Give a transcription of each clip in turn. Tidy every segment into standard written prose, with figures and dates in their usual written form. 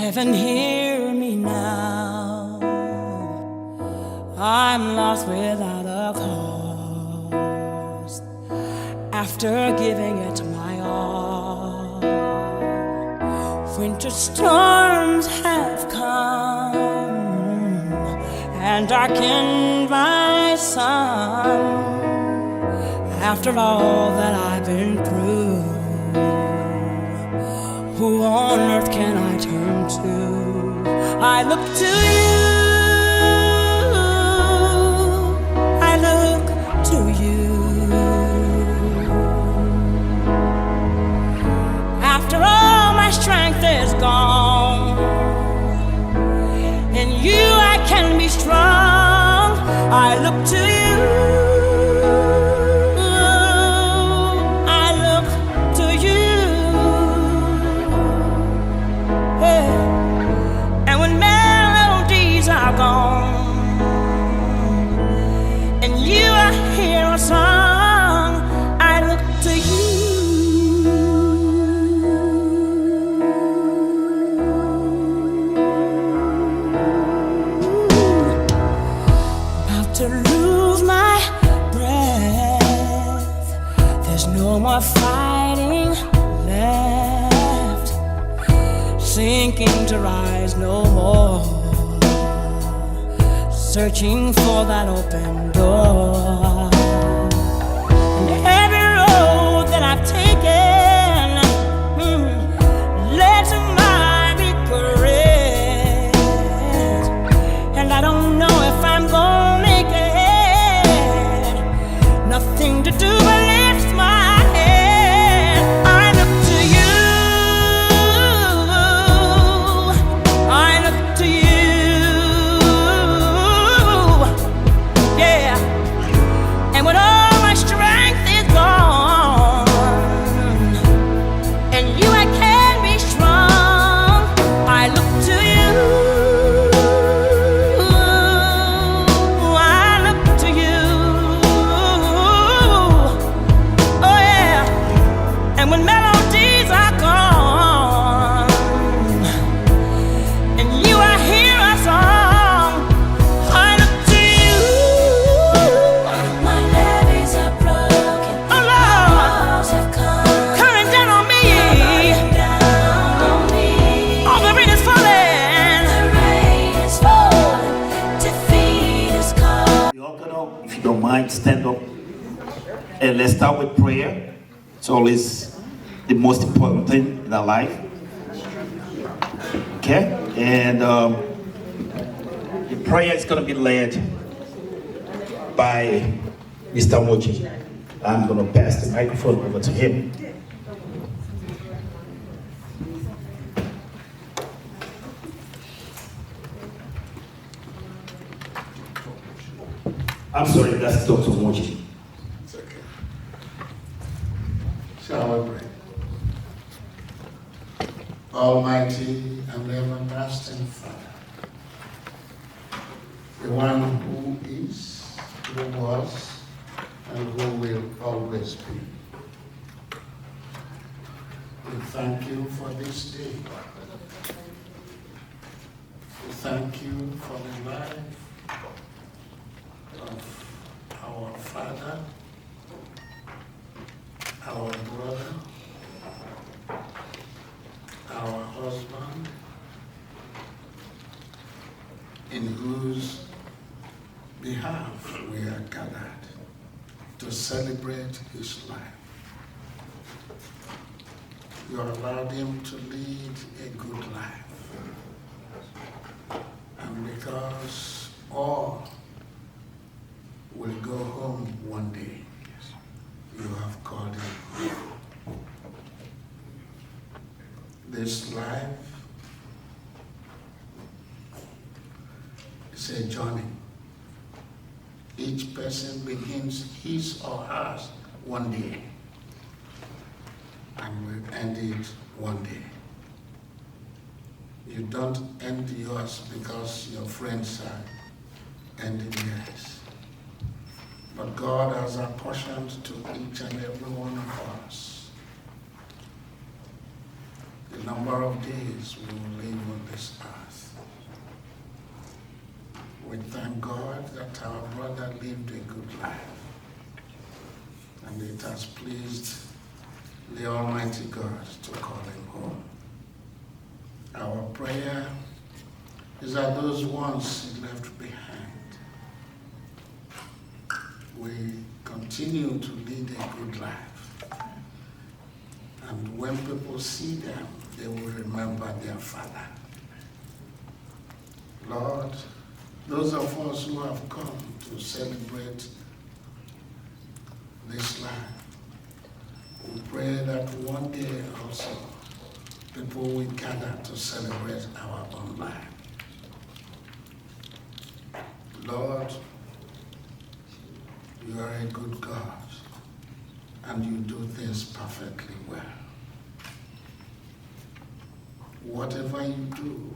Heaven, hear me now. I'm lost without a cause. After giving it my all, winter storms have come and darkened my sun. After all that I've been through, who on earth can I turn to? I look to you, I look to you. After all my strength is gone, in you I can be strong. I look to you. And you, I hear a song. I look to you. About to lose my breath. There's no more fighting left. Sinking to rise no more. Searching for that open door. And every road that I've taken led to my regret. And I don't know if I'm gonna make it. Nothing to do but lift my head. I look to you. I look to you. And when all my strength is gone, and you I can be strong, I look to you. I look to you. Oh yeah. And when melodies are gone, and you I hear a song, I look to you. If you don't mind, stand up and let's start with prayer. It's always the most important thing in our life. Okay? And the prayer is going to be led by Mr. Moji. I'm going to pass the microphone over to him. I'm sorry, that's Dr. Moji. It's okay. Shall we pray? Almighty and everlasting Father, the one who is, who was, and who will always be. We thank you for this day. We thank you for the life of our father, our brother, our husband, in whose behalf we are gathered to celebrate his life. You allowed him to lead a good life. And because all will go home one day, you have called him home. This life is a journey. Each person begins his or hers one day and will end it one day. You don't end yours because your friends are ending theirs. But God has apportioned to each and every one of us the number of days we will live on this earth. We thank God that our brother lived a good life, and it has pleased the Almighty God to call him home. Our prayer is that those ones he left behind will continue to lead a good life. And when people see them, they will remember their father. Lord, those of us who have come to celebrate this life, we pray that one day also people will gather to celebrate our own life. Lord, you are a good God, and you do things perfectly well. Whatever you do,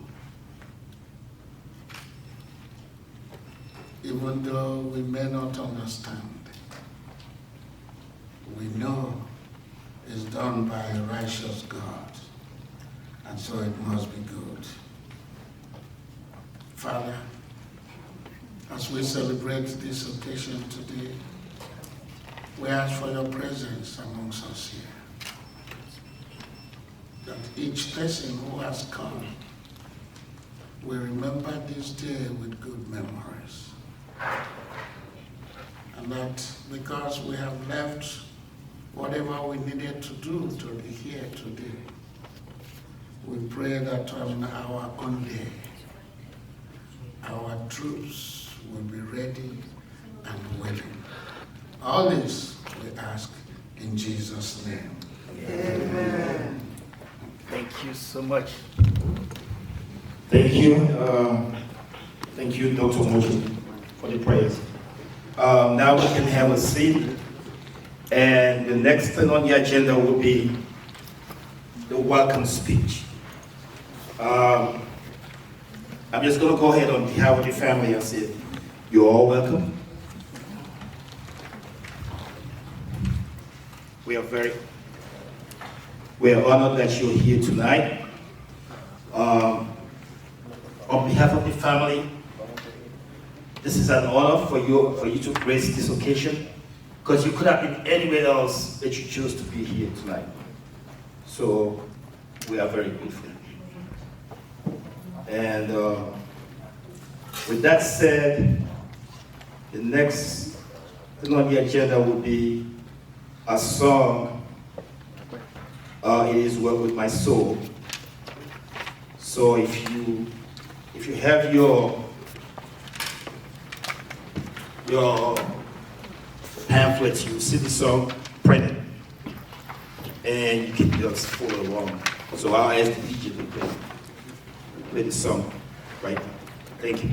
even though we may not understand, we know it's done by a righteous God, and so it must be good. Father, as we celebrate this occasion today, we ask for your presence amongst us here. That each person who has come will remember this day with good memories. And that because we have left whatever we needed to do to be here today, we pray that on our own day, our troops will be ready and willing. All this we ask in Jesus' name. Amen. Thank you so much. Thank you. Thank you, Dr. Moji, for the prayers. Now we can have a seat. And the next thing on the agenda will be the welcome speech. I'm just going to go ahead on behalf of the family and say, you're all welcome. We are honored that you're here tonight. On behalf of the family, this is an honor for you to grace this occasion, because you could have been anywhere else that you chose to be here tonight. So we are very grateful. And with that said, the next thing on the agenda will be a song. It is Well With My Soul. So if you have your pamphlets, you see the song printed, and you can just follow along. So I'll ask the DJ to play the song right now. Thank you.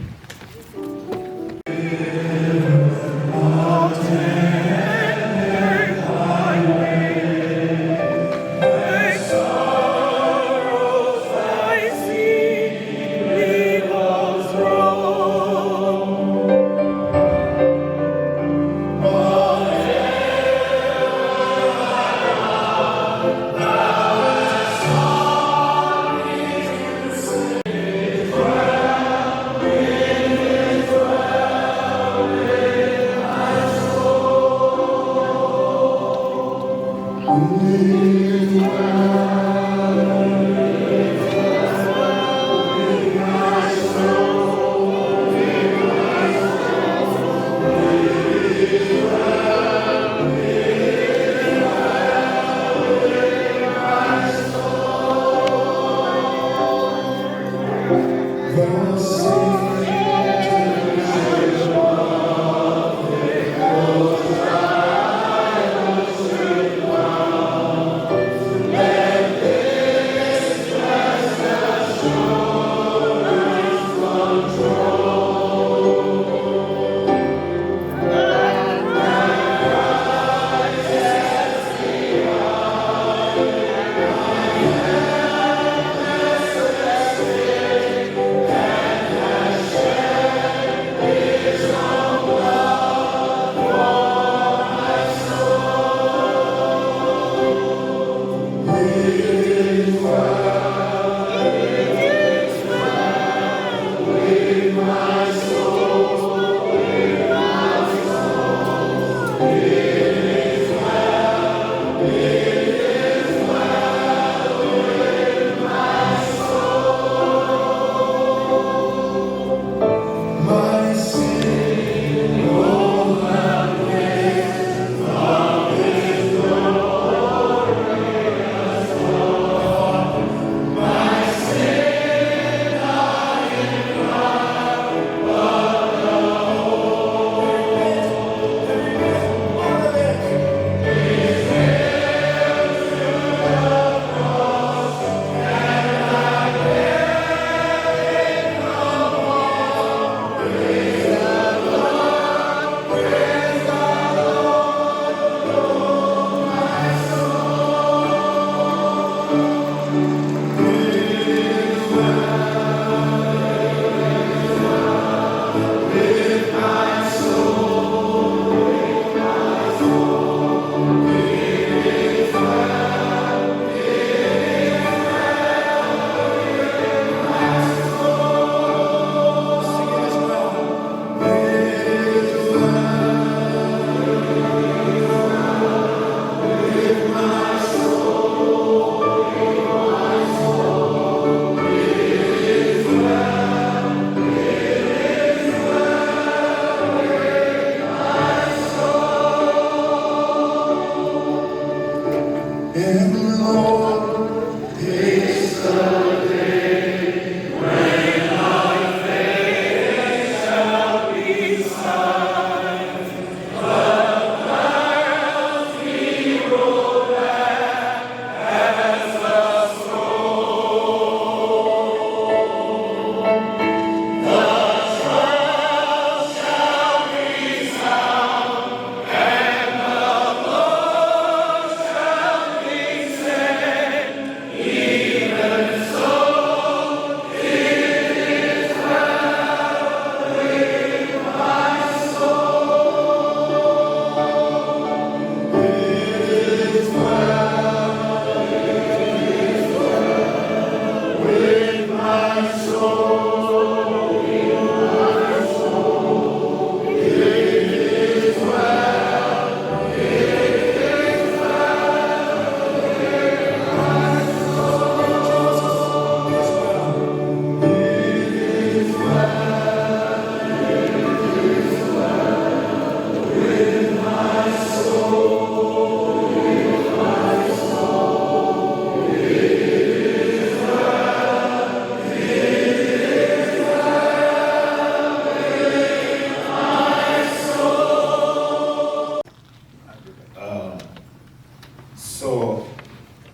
So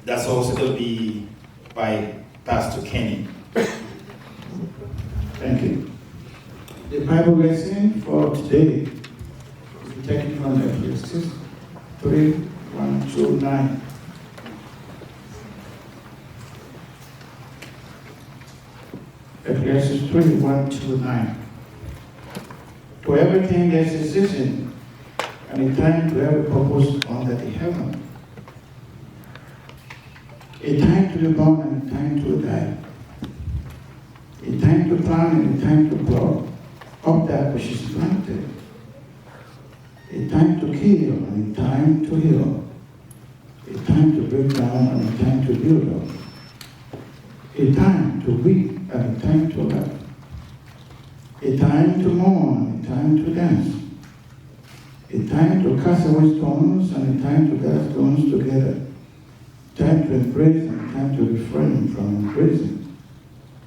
that's also going to be by Pastor Kenny. Thank you. The Bible lesson for today is taken from Ecclesiastes 3:1-9. Ecclesiastes 3:1-9. For everything there's a season and a time to every purpose under the heaven. A time to be born and a time to die. A time to plant and a time to pluck up that which is planted. A time to kill and a time to heal. A time to break down and a time to build up. A time to weep and a time to laugh. A time to mourn and a time to dance. A time to cast away stones and a time to gather stones together. Time to embrace and time to refrain from embracing.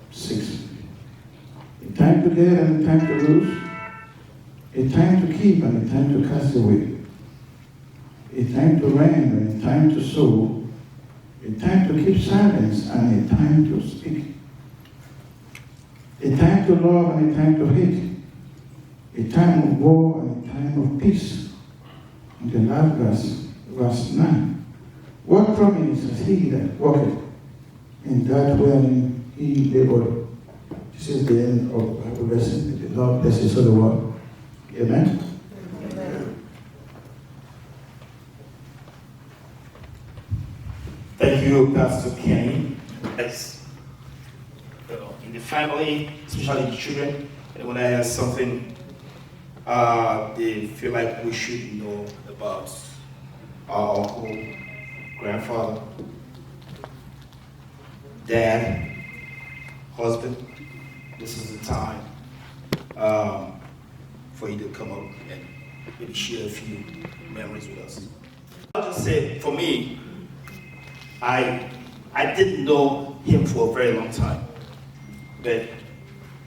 6. A time to get and a time to lose. A time to keep and a time to cast away. A time to reign and a time to sow. A time to keep silence and a time to speak. A time to love and a time to hate. A time of war and a time of peace. And the last verse 9. What promise has he that walketh in that wherein he labored? This is the end of Bible lesson. The Lord bless his holy word. Amen. Thank you, Pastor Kenny. Yes. In the family, especially the children, when I have something they feel like we should know about our uncle, grandfather, dad, husband, this is the time for you to come up and maybe share a few memories with us. I'll just say, for me, I didn't know him for a very long time, but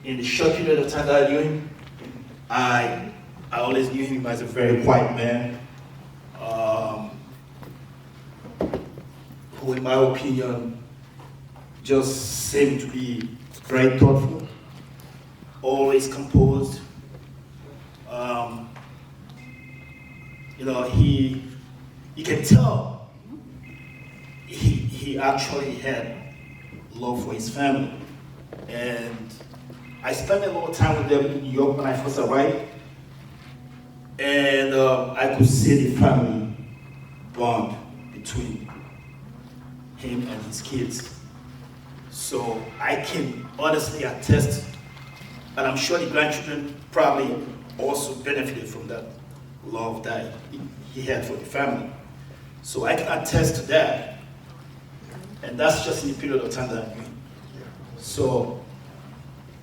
in the short period of time that I knew him, I always knew him as a very quiet man, who, in my opinion, just seemed to be very thoughtful, always composed. You can tell he actually had love for his family. And I spent a lot of time with them in New York when I first arrived. And I could see the family bond between him and his kids. So I can honestly attest, and I'm sure the grandchildren probably also benefited from that love that he had for the family. So I can attest to that. And that's just in the period of time that I knew him. So,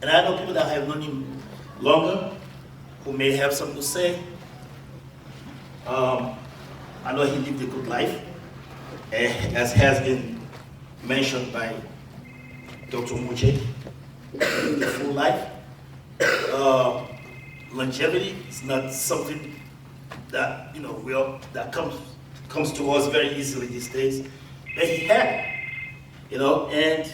and I know people that have known him longer who may have something to say. I know he lived a good life. as has been mentioned by Dr. Muche, the full life. Longevity is not something that that comes to us very easily these days. But he had, and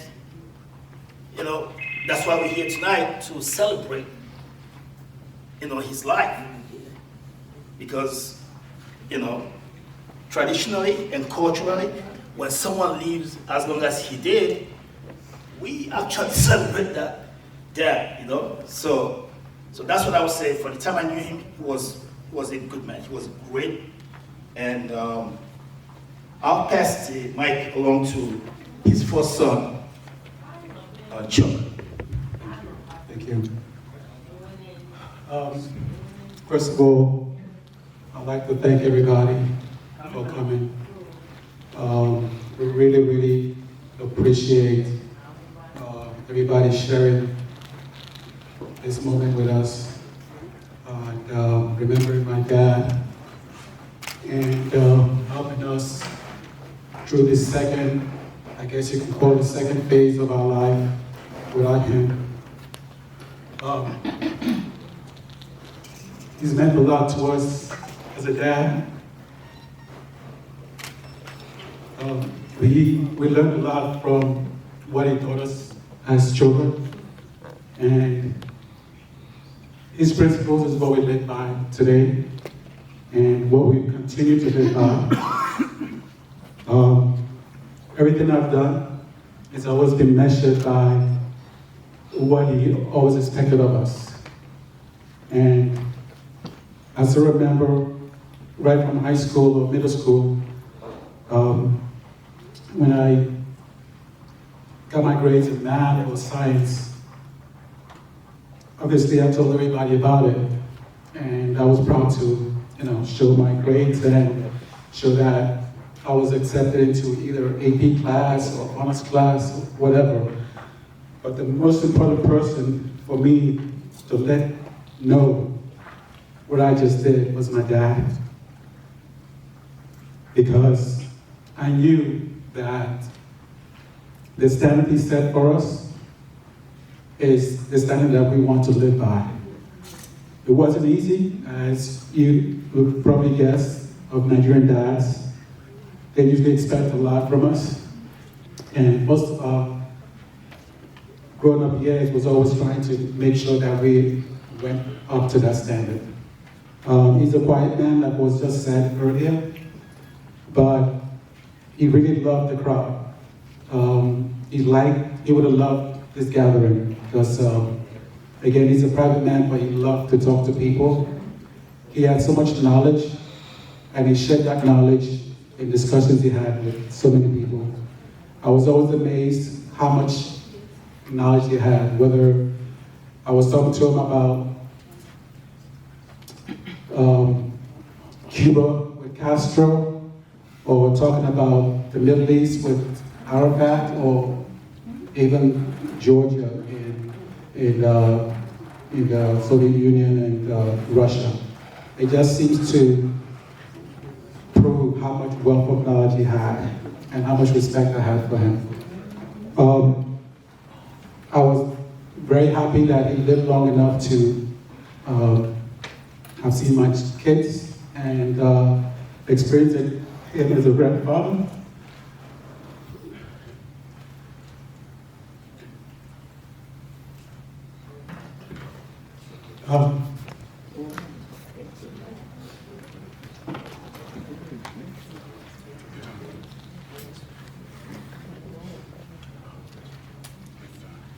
that's why we're here tonight to celebrate, his life, because traditionally and culturally, when someone lives as long as he did, we actually celebrate that. So that's what I would say. For the time I knew him, he was a good man. He was great. And I'll pass the mic along to his first son, Chuck. Thank you. First of all, I'd like to thank everybody for coming. We really, really appreciate everybody sharing this moment with us, and remembering my dad, and helping us through this second, I guess you can call it the second phase of our life without him. He's meant a lot to us as a dad. We learned a lot from what he taught us as children, and his principles is what we live by today, and what we continue to live by. Everything I've done has always been measured by what he always expected of us. And I still remember right from high school or middle school, when I got my grades in math or science, obviously I told everybody about it, and I was proud to, show my grades and show that I was accepted into either AP class or honors class or whatever. But the most important person for me to let know what I just did was my dad, because I knew that the standard he set for us is the standard that we want to live by. It wasn't easy, as you would probably guess, of Nigerian dads. They usually expect a lot from us. And most of our growing up years was always trying to make sure that we went up to that standard. He's a quiet man, like was just said earlier, but he really loved the crowd. He would have loved this gathering, because again, he's a private man, but he loved to talk to people. He had so much knowledge, and he shared that knowledge in discussions he had with so many people. I was always amazed how much knowledge he had, whether I was talking to him about Cuba with Castro, or talking about the Middle East with Arafat, or even Georgia in the Soviet Union and Russia. It just seems to prove how much wealth of knowledge he had and how much respect I had for him. I was very happy that he lived long enough to have seen my kids and experienced him as a grandfather.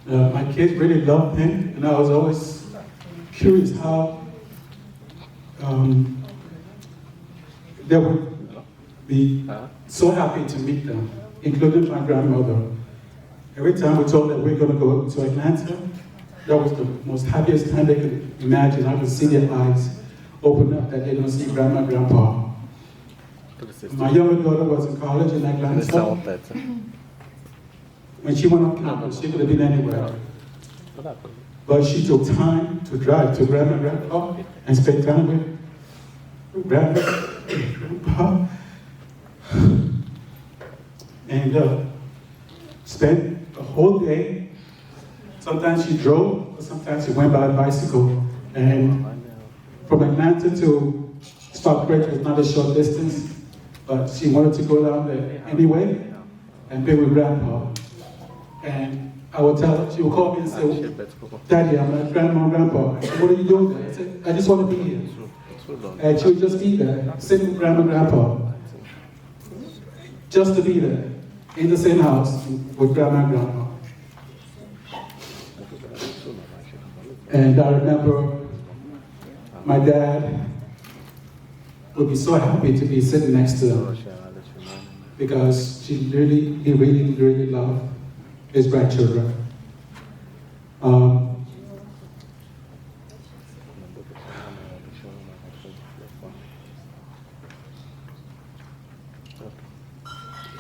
My kids really loved him, and I was always curious how they would be so happy to meet them, including my grandmother. Every time we told them we're going to go to Atlanta, that was the most happiest time they could imagine. I could see their eyes open up that they're going to see grandma and grandpa. My younger daughter was in college in Atlanta. When she went on campus, she could have been anywhere. But she took time to drive to grandma and grandpa and spend time with grandpa. and spent the whole day. Sometimes she drove, but sometimes she went by bicycle. And from Atlanta to Stockbridge was not a short distance, but she wanted to go down there anyway and be with Grandpa. And I would tell her, she would call me and say, Daddy, I'm at Grandma and Grandpa. I said, what are you doing there? I said, I just want to be here. And she would just be there, sitting with Grandma and Grandpa. Just to be there, in the same house with Grandma and Grandpa. And I remember my dad would be so happy to be sitting next to her because he really loved his grandchildren.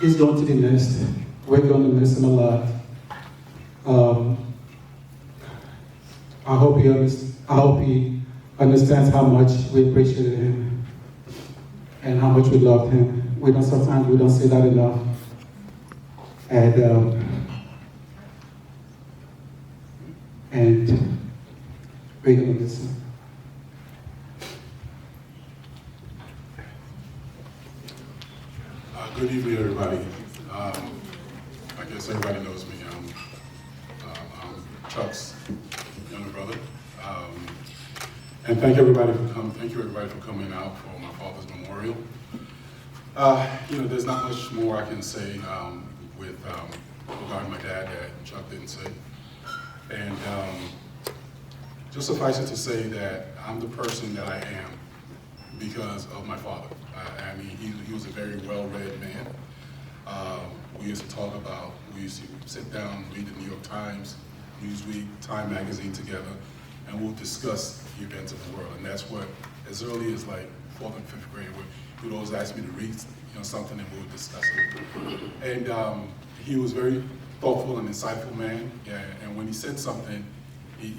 He's going to be missed. We're going to miss him a lot. I hope he understands how much we appreciated him and how much we loved him. Sometimes we don't say that enough. And we're going to miss him. Good evening, everybody. I guess everybody knows me. I'm Chuck's younger brother. And thank you everybody for coming out for my father's memorial. There's not much more I can say regarding my dad that Chuck didn't say. And just suffice it to say that I'm the person that I am because of my father. He was a very well-read man. We used to sit down, read the New York Times, Newsweek, Time magazine together, and we'll discuss the events of the world. And that's what, as early as like 4th and 5th grade, he would always ask me to read something and we would discuss it. And he was very thoughtful and insightful man. Yeah, and when he said something, he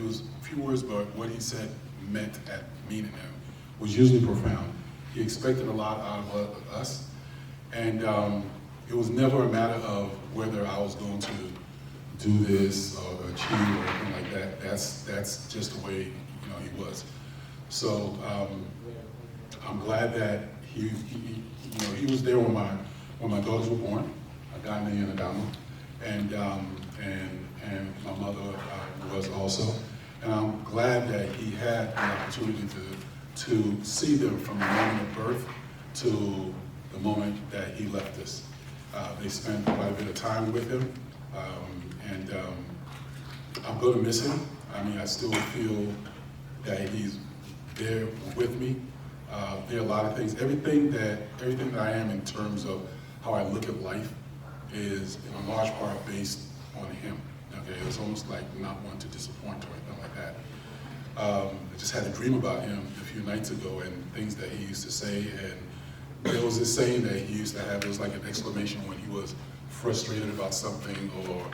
was few words, but what he said meant at meaning him was usually profound. He expected a lot out of us, and it was never a matter of whether I was going to do this or achieve or anything like that. That's just the way he was. So I'm glad that he was there when my daughters were born, Adana and Adama, and my mother was also. And I'm glad that he had an opportunity to see them from the moment of birth to the moment that he left us. They spent quite a bit of time with him, and I'm going to miss him. I still feel that he's there with me. There are a lot of things. Everything that I am in terms of how I look at life is in a large part based on him. Okay, it's almost like not one to disappoint or anything like that. I just had a dream about him a few nights ago and things that he used to say, and there was this saying that he used to have. It was like an exclamation when he was frustrated about something or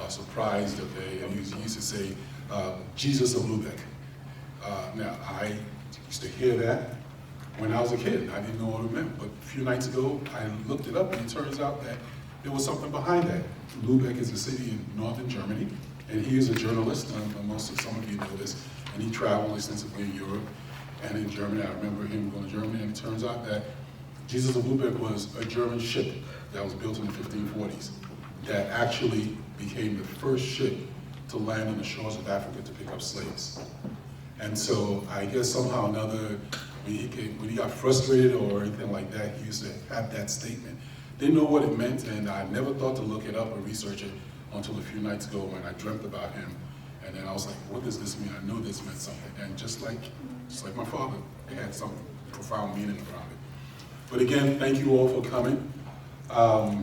surprised. Okay, and he used to say, "Jesus of Lubeck." Now I used to hear that when I was a kid. I didn't know what it meant, but a few nights ago I looked it up, and it turns out that there was something behind that. Lubeck is a city in northern Germany, and he is a journalist. Some of you know this. And he traveled extensively in Europe and in Germany. I remember him going to Germany, and it turns out that Jesus of Lubeck was a German ship that was built in the 1540s that actually became the first ship to land on the shores of Africa to pick up slaves. And so I guess somehow or another, when he got frustrated or anything like that, he used to have that statement. Didn't know what it meant, and I never thought to look it up or research it until a few nights ago when I dreamt about him. And then I was like, what does this mean? I know this meant something. And just like my father, it had some profound meaning around it. But again, thank you all for coming. I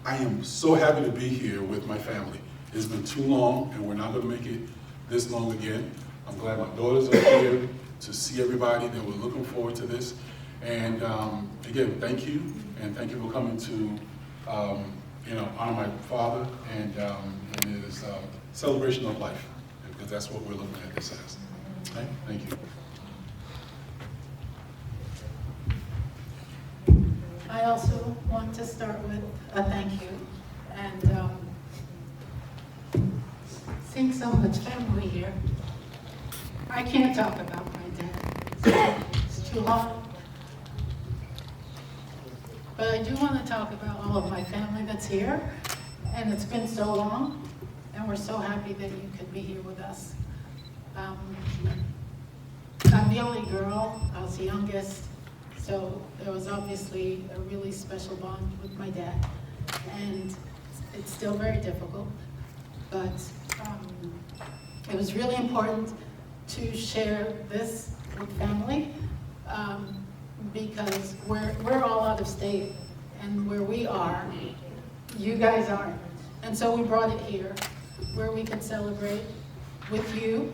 am so happy to be here with my family. It's been too long, and we're not going to make it this long again. I'm glad my daughters are here to see everybody. They were looking forward to this. And again, thank you, and thank you for coming to honor my father and his celebration of life, because that's what we're looking at this as. Okay? Thank you. I also want to start with a thank you. And seeing so much family here, I can't talk about my dad. It's too hard. But I do want to talk about all of my family that's here. And it's been so long, and we're so happy that you could be here with us. I'm the only girl, I was the youngest, so there was obviously a really special bond with my dad. And it's still very difficult, but it was really important to share this with family because we're all out of state, and where we are, you guys aren't. And so we brought it here where we could celebrate with you,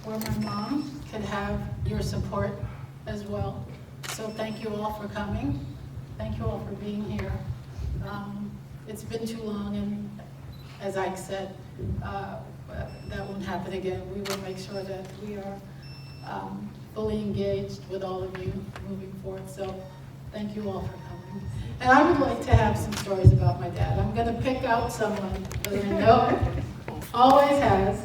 where my mom could have your support as well. So thank you all for coming. Thank you all for being here. It's been too long, and as Ike said, that won't happen again. We will make sure that we are fully engaged with all of you moving forward. So thank you all for coming. And I would like to have some stories about my dad. I'm going to pick out someone that I know always has,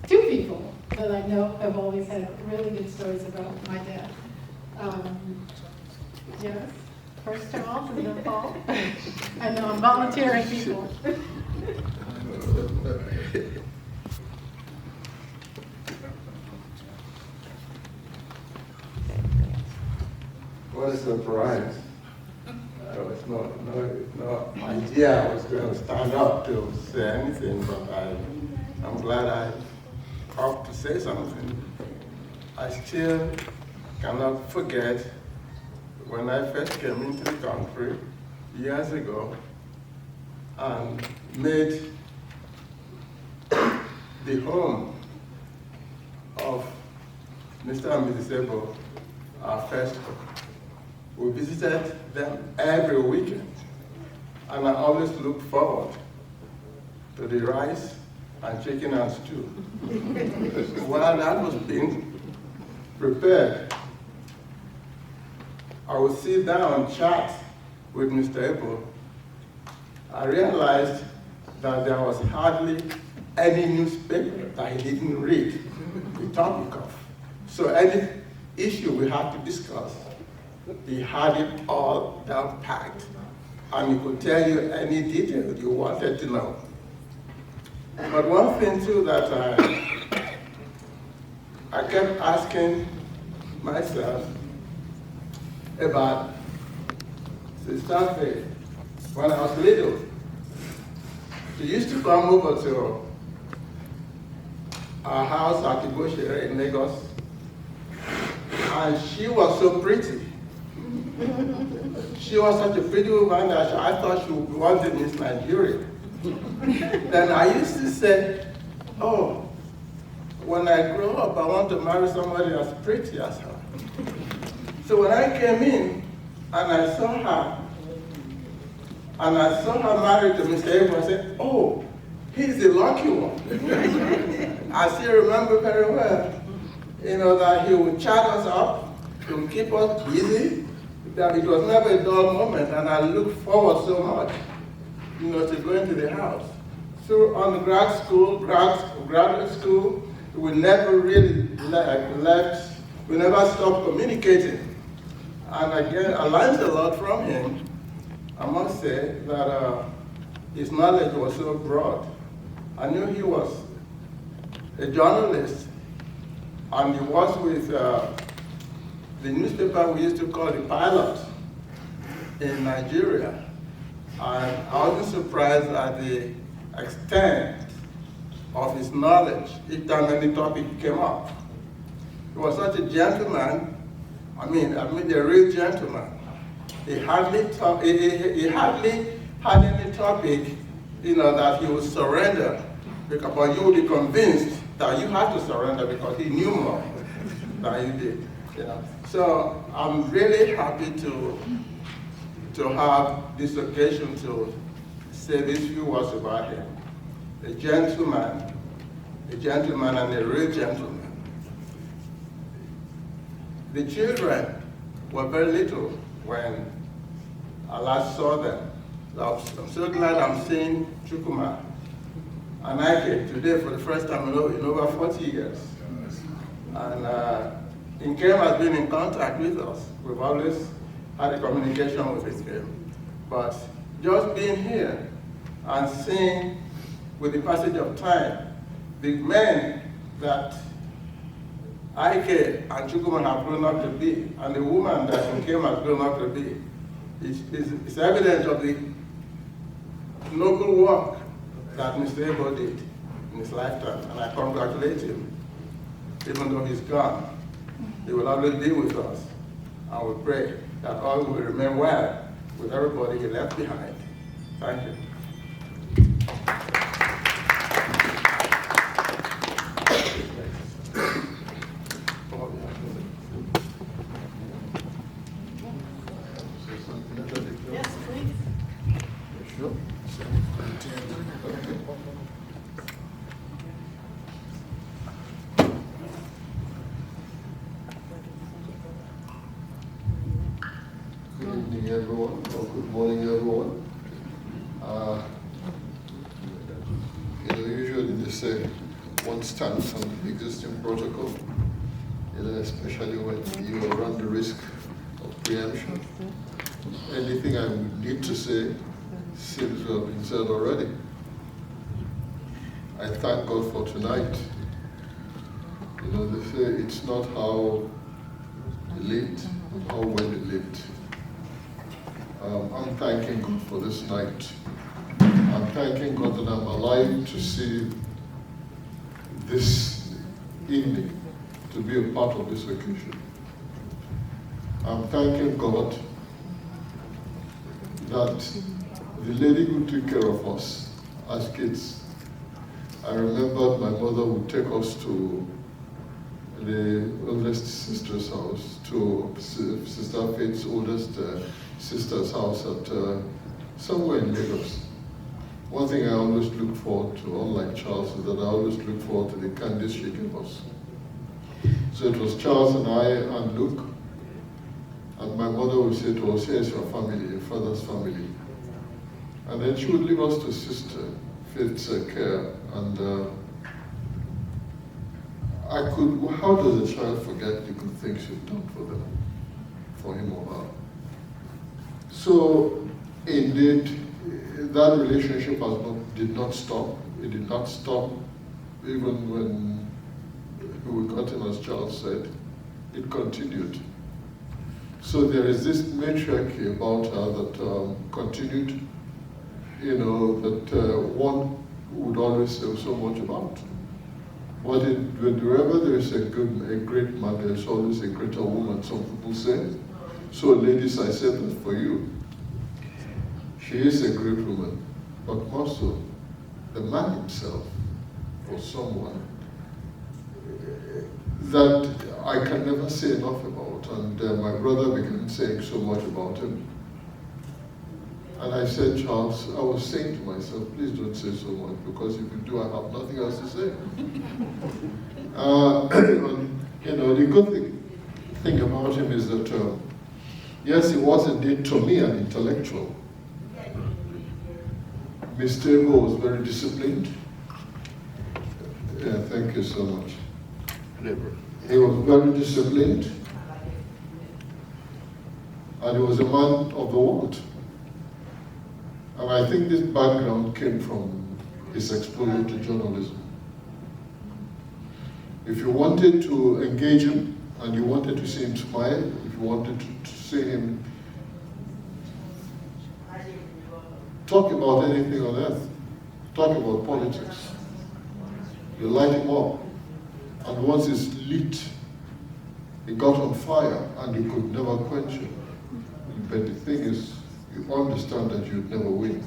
two people that I know have always had really good stories about my dad. Yes, first Charles and then Paul. I know I'm volunteering people. What a surprise. I was no idea I was going to stand up to say anything, but I'm glad I have to say something. I still cannot forget when I first came into the country years ago and made the home of Mr. and Mrs. Ebo our first home. We visited them every weekend, and I always looked forward to the rice and chicken and stew. While that was being prepared, I would sit down and chat with Mr. Ebo. I realized that there was hardly any newspaper that he didn't read the topic of. So any issue we had to discuss, he had it all down packed, and he could tell you any detail you wanted to know. But one thing too that I kept asking myself about Sister Faith when I was little. She used to come over to our house at Igoshere in Lagos, and she was so pretty. She was such a pretty woman that I thought she wanted Miss Nigeria. Then I used to say, oh, when I grow up, I want to marry somebody as pretty as her. So when I came in and I saw her married to Mr. Ebo, I said, oh, he's the lucky one. I still remember very well, that he would chat us up, he would keep us busy, that it was never a dull moment, and I looked forward so much, to going to the house. So undergrad school, graduate school, we never really left, we never stopped communicating. And again, I learned a lot from him. I must say that his knowledge was so broad. I knew he was a journalist, and he was with the newspaper we used to call the Pilot in Nigeria. And I wasn't surprised at the extent of his knowledge each time any topic came up. He was such a gentleman, I mean a real gentleman. He hardly had any topic, that he would surrender, but you would be convinced that you had to surrender because he knew more than you did. So I'm really happy to have this occasion to say these few words about him. A gentleman and a real gentleman. The children were very little when I last saw them. I'm so glad I'm seeing Chukwuma and Ike today for the first time in over 40 years. And Nkem has been in contact with us. We've always had a communication with Nkem. But just being here and seeing, with the passage of time, the men that Ike and Chukwuma have grown up to be, and the woman that Nkem has grown up to be, is evidence of the noble work that Mr. Ebo did in his lifetime, and I congratulate him. Even though he's gone, he will always be with us, and we pray that all will remain well with everybody he left behind. Thank you. Yes, please. Good evening, everyone, or good morning, everyone. Usually they say one stands on the existing protocol, especially when you run the risk of preemption. Anything I would need to say seems to have been said already. I thank God for tonight. They say it's not how you lived, but how well you lived. I'm thanking God for this night. I'm thanking God that I'm alive to see this evening, to be a part of this occasion. I'm thanking God that the lady who took care of us as kids, I remembered my mother would take us to the oldest sister's house, to Sister Faith's oldest sister's house at somewhere in Lagos. One thing I always look forward to, unlike Charles, is that I always look forward to the candies she gave us. So it was Charles and I and Luke, and my mother would say to us, here's your family, your father's family. And then she would leave us to Sister Faith's care, and how does a child forget the good things you've done for them, for him or her? So, indeed, that relationship did not stop. It did not stop even when we got him, as Charles said. It continued. So there is this matriarchy about her that continued, that one would always say so much about. But wherever there is a great man, there is always a greater woman, some people say. So ladies, I said that for you. She is a great woman, but more so, the man himself, for someone that I can never say enough about. And my brother began saying so much about him. And I said, Charles, I was saying to myself, please don't say so much, because if you do, I have nothing else to say. The good thing about him is that, yes, he was indeed, to me, an intellectual. Mr. Ebo was very disciplined. Yeah, thank you so much. He was very disciplined. And he was a man of the world. And I think this background came from his exposure to journalism. If you wanted to engage him, and you wanted to see him smile, if you wanted to see him talk about anything on earth, talk about politics, you light him up. And once it's lit, it got on fire, and you could never quench it. But the thing is, you understand that you'd never win.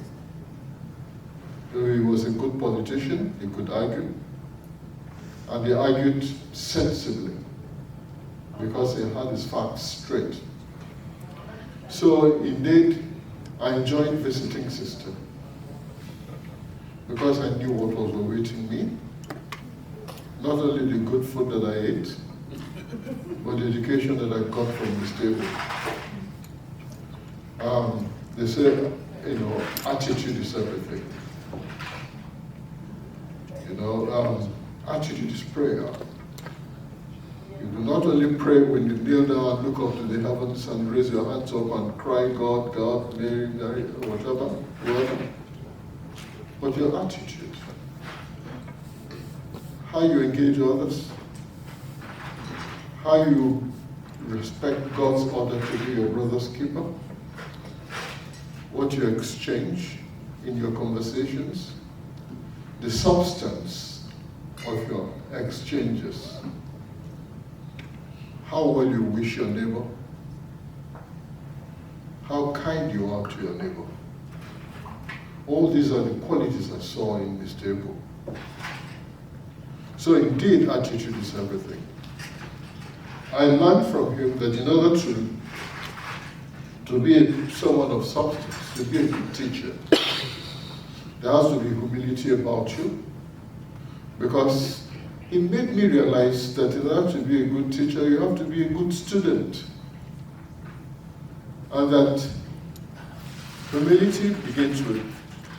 So he was a good politician, he could argue, and he argued sensibly, because he had his facts straight. So indeed, I enjoyed visiting Sister, because I knew what was awaiting me. Not only the good food that I ate, but the education that I got from Mr. Ebo. They say, attitude is everything. Attitude is prayer. You do not only pray when you kneel down and look up to the heavens and raise your hands up and cry, God, God, Mary, Mary, whatever, but your attitude. How you engage others, how you respect God's order to be your brother's keeper, what you exchange in your conversations, the substance of your exchanges, how well you wish your neighbor, how kind you are to your neighbor. All these are the qualities I saw in this table. So indeed, attitude is everything. I learned from him that in order to be someone of substance, to be a good teacher, there has to be humility about you, because he made me realize that in order to be a good teacher, you have to be a good student. And that humility begins with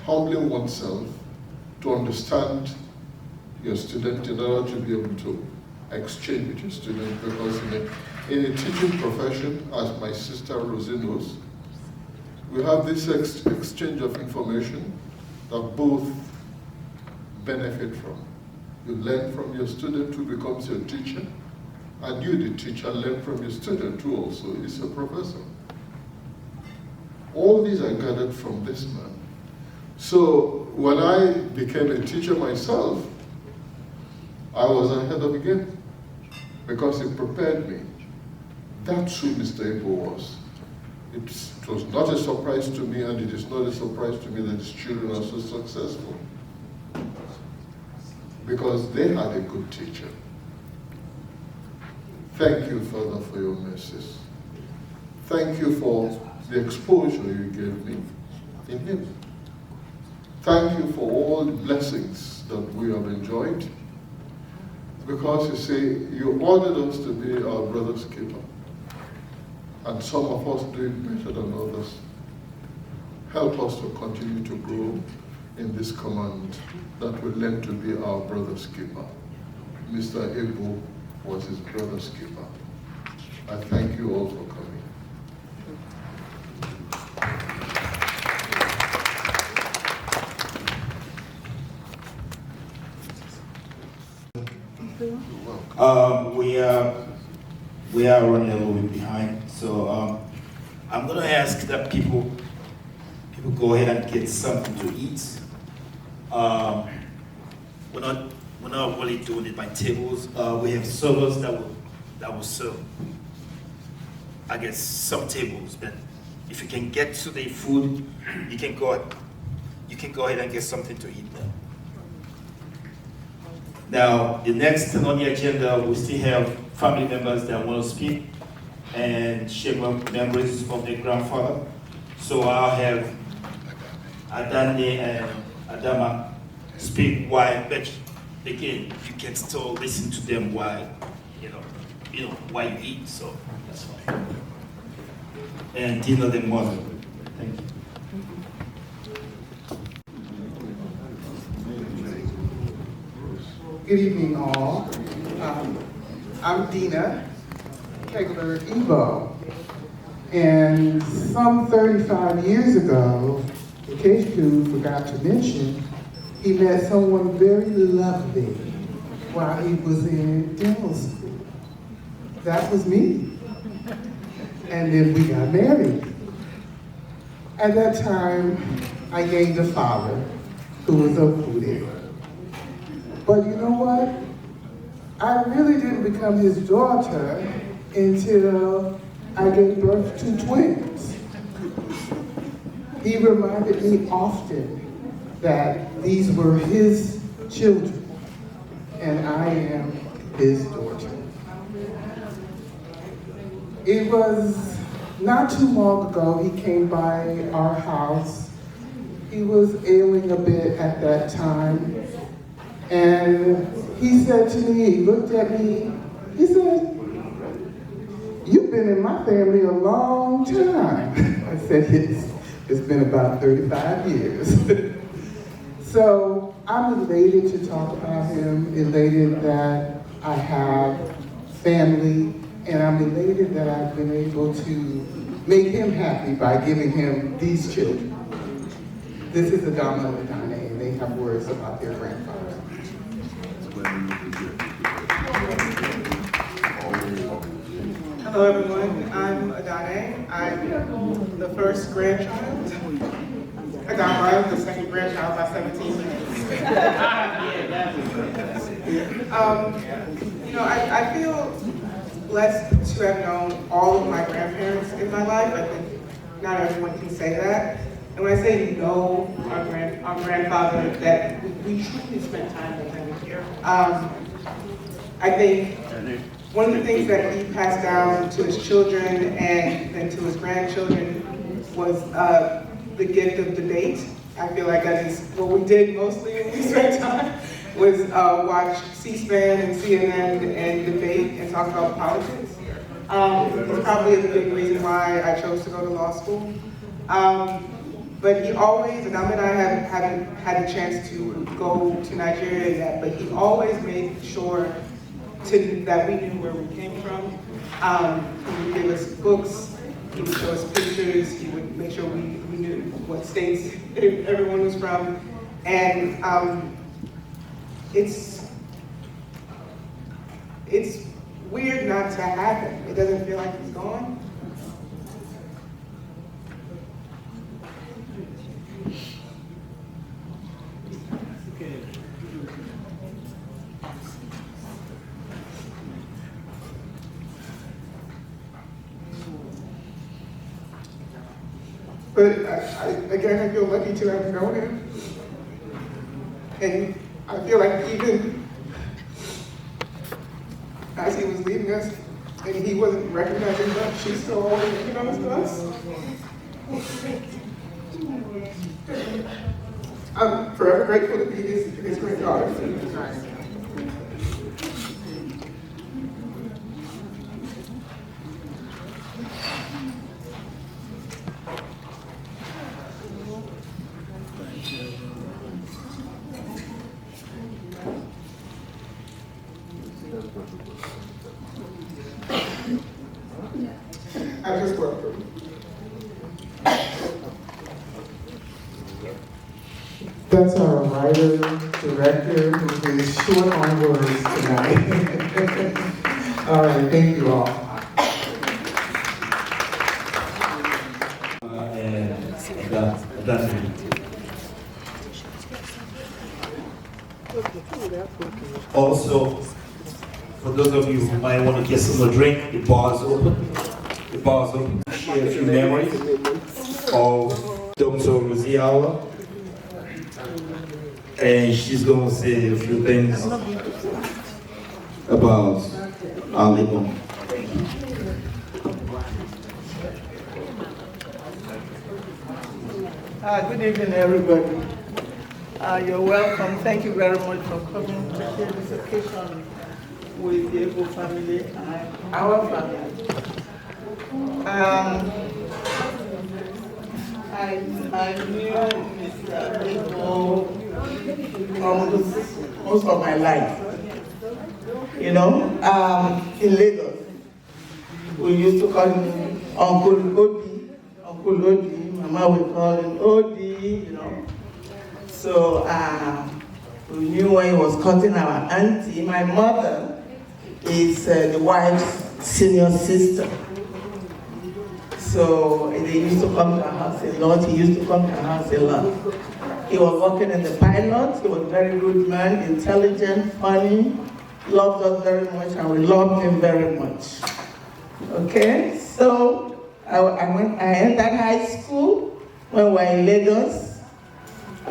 humbling oneself to understand your student in order to be able to exchange with your student, because in a teaching profession, as my sister Rosie knows, we have this exchange of information that both benefit from. You learn from your student who becomes your teacher, and you, the teacher, learn from your student who also is your professor. All these I gathered from this man. So when I became a teacher myself, I was ahead of the game, because it prepared me. That's who Mr. Ebo was. It was not a surprise to me, and it is not a surprise to me that his children are so successful, because they had a good teacher. Thank you, Father, for your mercies. Thank you for the exposure you gave me in him. Thank you for all the blessings that we have enjoyed, because you say you ordered us to be our brother's keeper, and some of us do it better than others. Help us to continue to grow in this command that we learn to be our brother's keeper. Mr. Ebo was his brother's keeper. I thank you all for coming. We are running a little bit behind, so I'm gonna ask that people go ahead and get something to eat. We're not really doing it by tables. We have servers that will serve, I guess, some tables. But if you can get to the food, you can go ahead and get something to eat now. Now, the next thing on the agenda, we still have family members that want to speak and share memories of their grandfather. So I'll have Adane and Adama speak while, but again, you can still listen to them while, while you eat, so that's fine. And Dina the mother. Thank you. Good evening, all. I'm Dina Kegler Ebo, and some 35 years ago, Ikechukwu forgot to mention, he met someone very lovely while he was in dental school. That was me. And then we got married. At that time, I gained a father who was a Buddhist. But you know what? I really didn't become his daughter until I gave birth to twins. He reminded me often that these were his children, and I am his daughter. It was not too long ago he came by our house. He was ailing a bit at that time. And he said to me, he looked at me, he said, "You've been in my family a long time." I said, "Yes, It's been about 35 years. So I'm elated to talk about him, elated that I have family, and I'm elated that I've been able to make him happy by giving him these children. This is Adama and Adane, and they have words about their grandfather. Hello everyone, I'm Adane. I'm the first grandchild. I was the second grandchild by 17 minutes. I feel blessed to have known all of my grandparents in my life. I think not everyone can say that. And when I say know our grandfather, that we truly spent time with him. I think one of the things that he passed down to his children and then to his grandchildren was the gift of debate. I feel like that is what we did mostly when we spent time, was watch C-SPAN and CNN and debate and talk about politics. It's probably a big reason why I chose to go to law school. But he always, and I haven't had a chance to go to Nigeria yet, but he always made sure that we knew where we came from. He would give us books, he would show us pictures, he would make sure we knew what states everyone was from. And it's weird not to have him. It doesn't feel like he's gone. But I feel lucky to have known him. And I feel like even as he was leaving us, and he wasn't recognizing us, she still always recognized us. I'm forever grateful to be his granddaughter. I just work for him. That's our writer, director, who is short on words tonight. All right, thank you all. Also, for those of you who might want to get some drink, the bar's open. The bar's open. Share a few memories of Dr. Roziala. And she's going to say a few things about our Imam. Good evening, everybody. You're welcome. Thank you very much for coming to share this occasion with the Ebo family and our family. I knew Mr. Ebo most of my life. You know, in Lagos, we used to call him Uncle Odi. Uncle Odi. Mama would call him Odi, you know. So we knew when he was cutting our auntie. My mother is the wife's senior sister. So they used to come to our house a lot. He used to come to our house a lot. He was working in the pilot. He was a very good man, intelligent, funny, loved us very much, and we loved him very much. Okay, so I entered high school when we were in Lagos.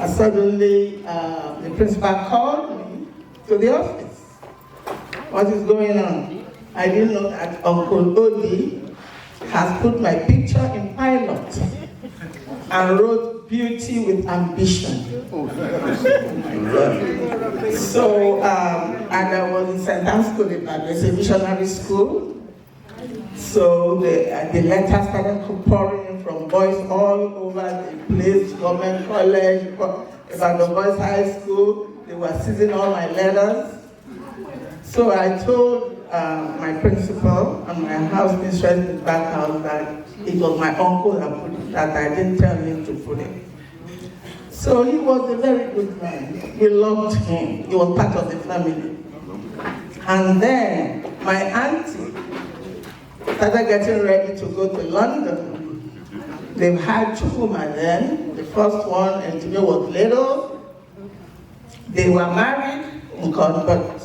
Suddenly, the principal called me to the office. What is going on? I didn't know that Uncle Odi has put my picture in pilot and wrote beauty with ambition. Oh my God. So, and I was in St. Anne's School, it's a missionary school. So the letters started pouring in from boys all over the place, government college, Ibadan Boys High School. They were seizing all my letters. So I told my principal and my house mistress in the back house that it was my uncle that put it, that I didn't tell him to put it. So he was a very good man. We loved him. He was part of the family. And then my auntie started getting ready to go to London. They've had Chukuma then. The first one, and to me was little. They were married, but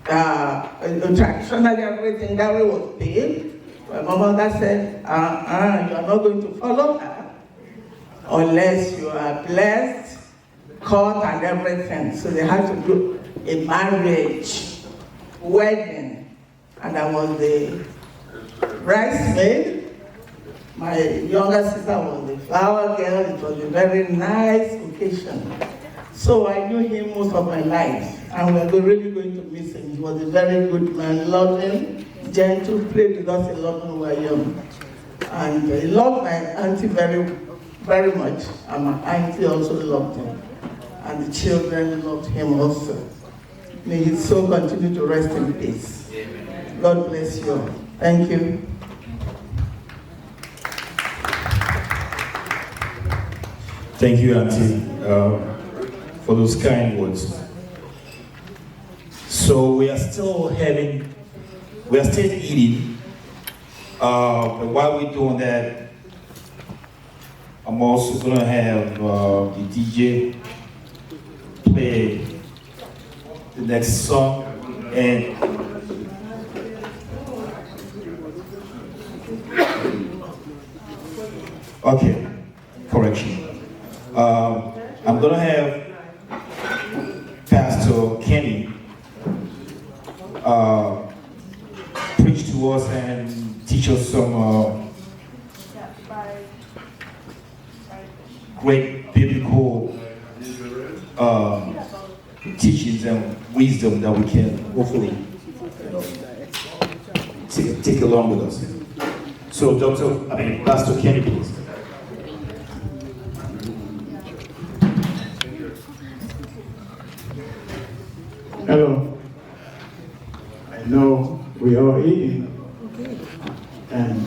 traditionally everything that way was paid. My mother said, you are not going to follow her unless you are blessed, court and everything. So they had to do a marriage, wedding, and I was the bridesmaid. My younger sister was the flower girl. It was a very nice occasion. So I knew him most of my life, and we're really going to miss him. He was a very good man, loving, gentle, played with us a lot when we were young. And he loved my auntie very, very much, and my auntie also loved him. And the children loved him also. May his soul continue to rest in peace. God bless you all. Thank you. Thank you, Auntie, for those kind words. So we are still eating. But while we're doing that, I'm also gonna have the DJ play the next song, and okay, correction. I'm gonna have Pastor Kenny preach to us and teach us some great biblical teachings and wisdom that we can hopefully take along with us. So, Pastor Kenny, please. Hello. I know we are eating, and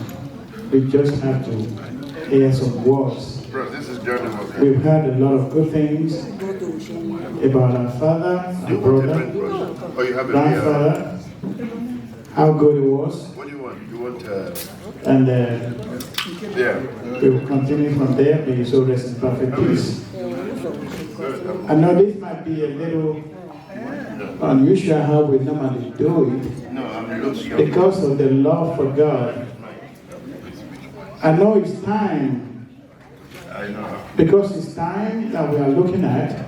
we just have to hear some words. Bro, this is Jordan. We've heard a lot of good things about our father, our brother, grandfather, how good it was. What do you want? You want And yeah. we will continue from there. May you so rest in perfect peace. I know this might be a little unusual how we normally do it because of the love for God. I know it's time, because it's time that we are looking at.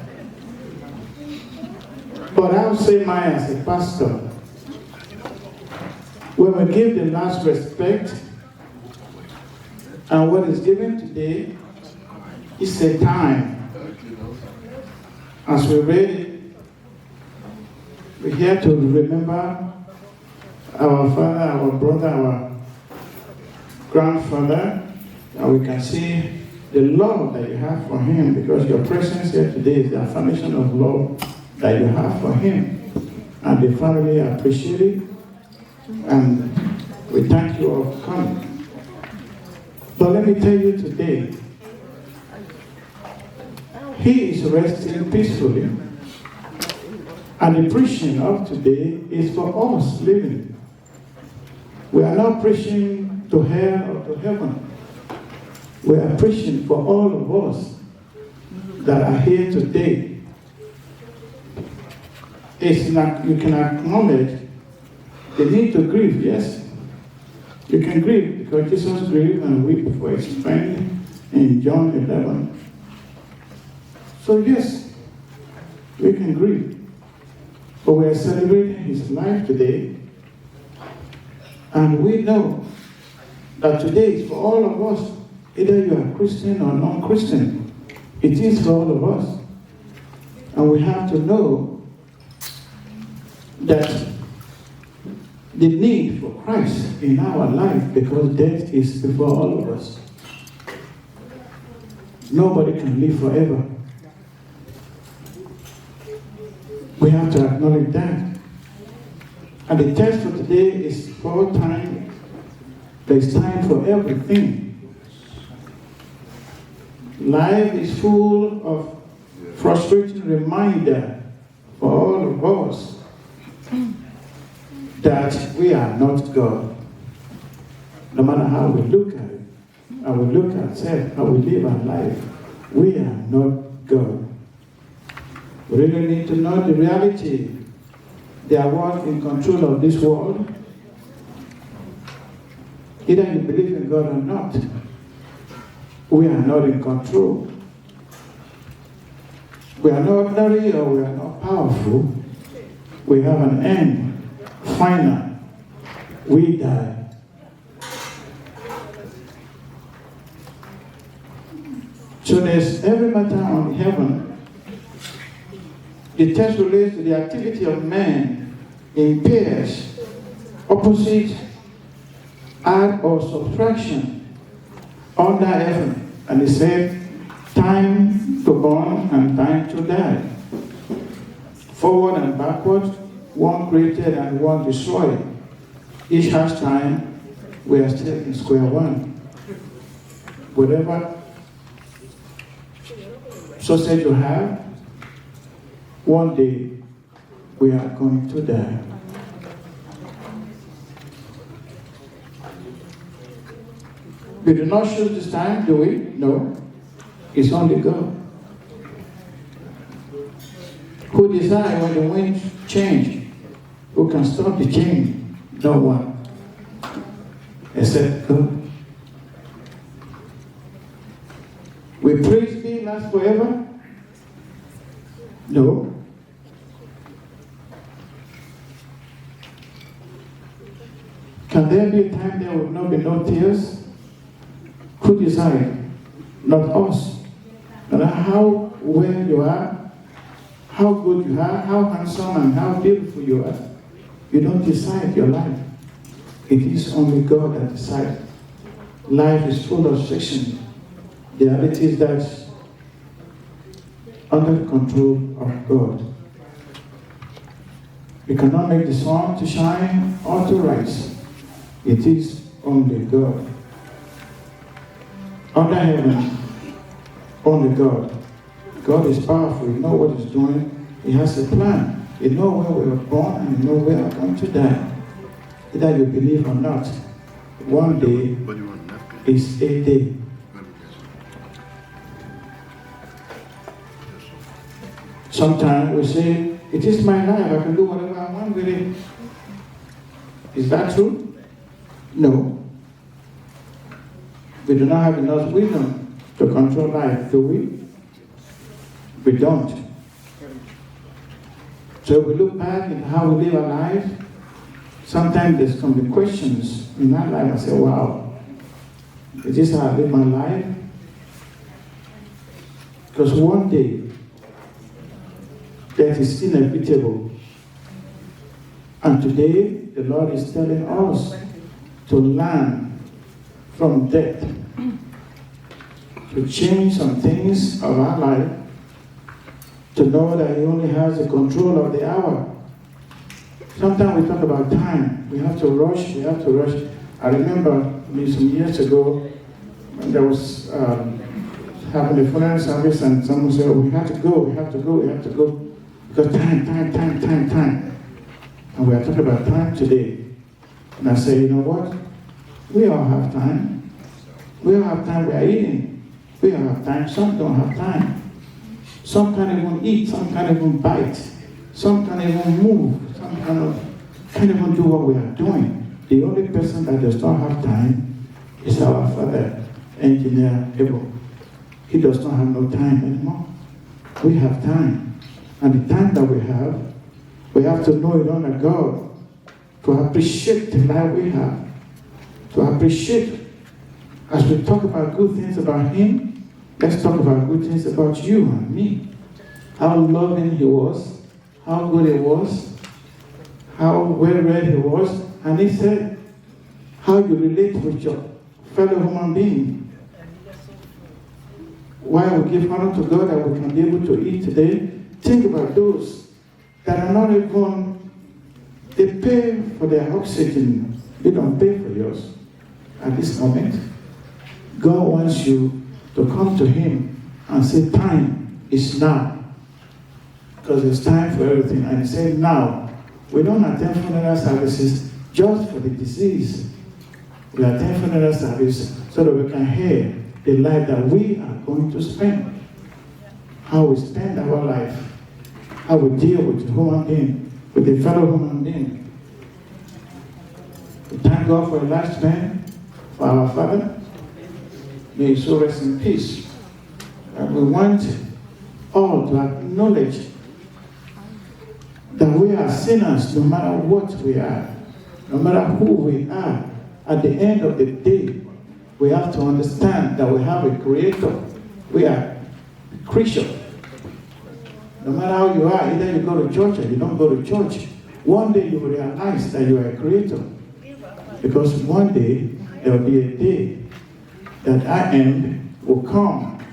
But I'll say mine as a pastor. When we give the last respect, and what is given today is a time. As we read it, we're here to remember our father, our brother, our grandfather, and we can see the love that you have for him, because your presence here today is the affirmation of love that you have for him. And the family appreciate it, and we thank you all for coming. But let me tell you today, he is resting peacefully. And the preaching of today is for us living. We are not preaching to hell or to heaven. We are preaching for all of us that are here today. It's not, you can acknowledge the need to grieve, yes. You can grieve because Jesus grieved and wept for his friend in John 11. So yes, we can grieve. But we are celebrating his life today. And we know that today is for all of us, either you are Christian or non-Christian. It is for all of us. And we have to know that the need for Christ in our life, because death is before all of us. Nobody can live forever. We have to acknowledge that. And the text for today is for time. There's time for everything. Life is full of frustrating reminder for all of us that we are not God. No matter how we look at it, how we look at ourselves, how we live our life, we are not God. We really need to know the reality. They are one in control of this world. Either you believe in God or not, we are not in control. We are not ordinary or we are not powerful. We have an end, final. We die. So there's every matter on heaven. The text relates to the activity of man in pairs, opposite, add or subtraction under heaven. And it said, time to born and time to die. Forward and backward, one created and one destroyed. Each has time, we are still in square one. Whatever sausage you have, one day we are going to die. We do not choose this time, do we? No. It's only God. Who decides when the wind changes? Who can stop the change? No one. Except God. Will praise be last forever? No. Can there be a time there will not be no tears? Who decides? Not us. No matter how well you are, how good you are, how handsome and how beautiful you are, you don't decide your life. It is only God that decides. Life is full of sections. The reality is that under the control of God. You cannot make the sun to shine or to rise. It is only God. Under heaven, only God. God is powerful. He knows what He's doing. He has a plan. He knows where we were born and He knows where we are going to die. Either you believe or not, one day is a day. Sometimes we say, it is my life, I can do whatever I want with it. Is that true? No. We do not have enough wisdom to control life, do we? We don't. So if we look back at how we live our life, sometimes there's some be questions in my life. I say, wow, is this how I live my life? Because one day, that is inevitable. And today, the Lord is telling us to learn from death, to change some things of our life, to know that He only has the control of the hour. Sometimes we talk about time. We have to rush, I remember some years ago, when there was having a funeral service and someone said, oh, we have to go. Because time. And we are talking about time today. And I say, you know what? We all have time. We all have time. We are eating. We all have time. Some don't have time. Some can't even eat. Some can't even bite. Some can't even move. Some can't even do what we are doing. The only person that does not have time is our father, Engineer Abel. He does not have no time anymore. We have time. And the time that we have to know it honor God, to appreciate the life we have, to appreciate, as we talk about good things about Him, let's talk about good things about you and me. How loving He was, how good He was, how well-read He was, and He said, how you relate with your fellow human being. Why we give honor to God that we can be able to eat today? Think about those that are not even, they pay for their oxygen. They don't pay for yours at this moment. God wants you to come to Him and say, time is now. Because it's time for everything. And He said, now. We don't attend funeral services just for the disease. We attend funeral service so that we can hear the life that we are going to spend. How we spend our life. How we deal with the human being, with the fellow human being. We thank God for a lifespan, for our Father. May He so rest in peace. And we want all to acknowledge that we are sinners no matter what we are, no matter who we are. At the end of the day, we have to understand that we have a Creator. We are a creature. No matter how you are, either you go to church or you don't go to church, one day you will realize that you are a Creator. Because one day, there will be a day that our end will come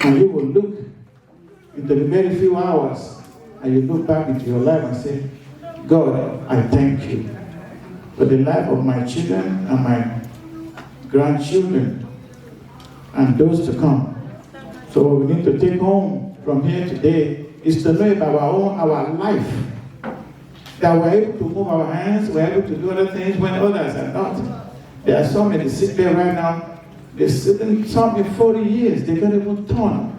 and you will look into the very few hours and you look back into your life and say, God, I thank you for the life of my children and my grandchildren and those to come. So what we need to take home from here today is to know about our life. That we're able to move our hands, we're able to do other things when others are not. There are some in the sick bed right now, they're sitting some in 40 years, they can't even turn.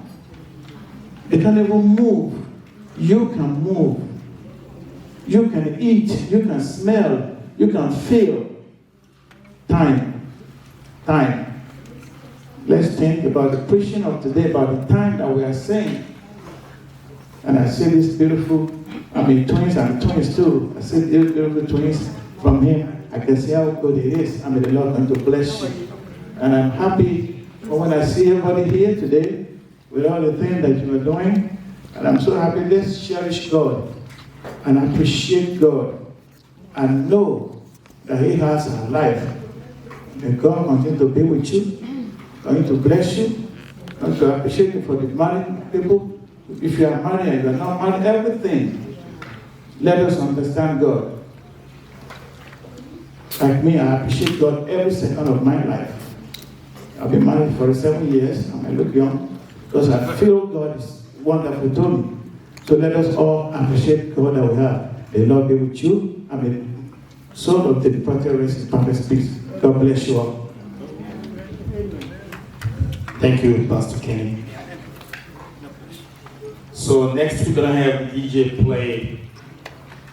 They can't even move. You can move. You can eat, you can smell, you can feel. Time. Let's think about the preaching of today, about the time that we are saying. And I see these beautiful, twins and twins too. I see these beautiful twins from him. I can see how good it is. May the Lord going to bless you. And I'm happy for when I see everybody here today with all the things that you are doing. And I'm so happy. Let's cherish God and appreciate God and know that He has our life. May God continue to be with you, continue to bless you, and to appreciate you for the married people. If you are married and you are not married, everything. Let us understand God. Like me, I appreciate God every second of my life. I've been married for 7 years, and I look young, because I feel God is wonderful to me. So let us all appreciate God that we have. The Lord be with you. Soul of the departed rest in perfect peace. God bless you all. Thank you, Pastor Kenny. So next we're gonna have DJ play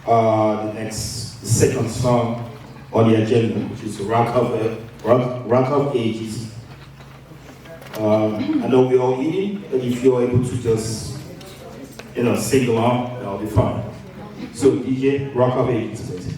the second song on the agenda, which is Rock of Ages. I know we're all eating, but if you're able to just sing along, that'll be fun. So DJ, Rock of Ages, please.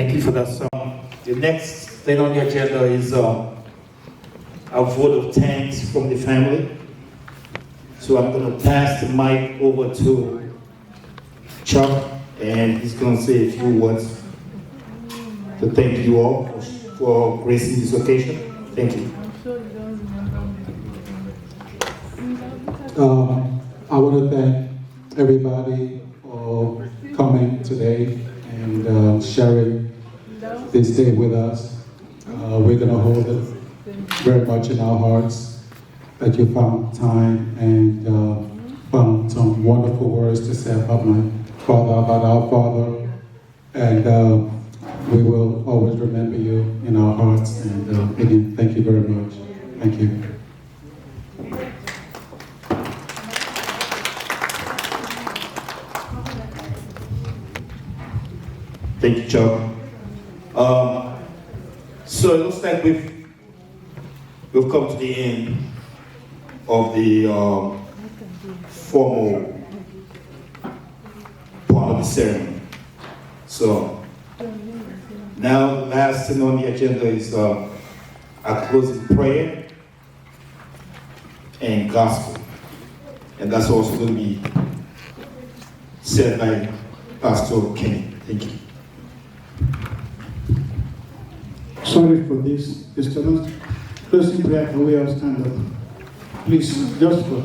Thank you for that song. The next thing on the agenda is a vote of thanks from the family. So I'm going to pass the mic over to Chuck, and he's going to say a few words to thank you all for gracing this occasion. Thank you. I want to thank everybody for coming today and sharing this day with us. We're going to hold it very much in our hearts that you found time and found some wonderful words to say about my father, about our father. And we will always remember you in our hearts. And again, thank you very much. Thank you. Thank you, Chuck. So it looks like we've come to the end of the formal part of the ceremony. So now the last thing on the agenda is our closing prayer and gospel. And that's also going to be said by Pastor Kenny. Thank you. Sorry for this disturbance. Closing prayer, can we all stand up? Please, just for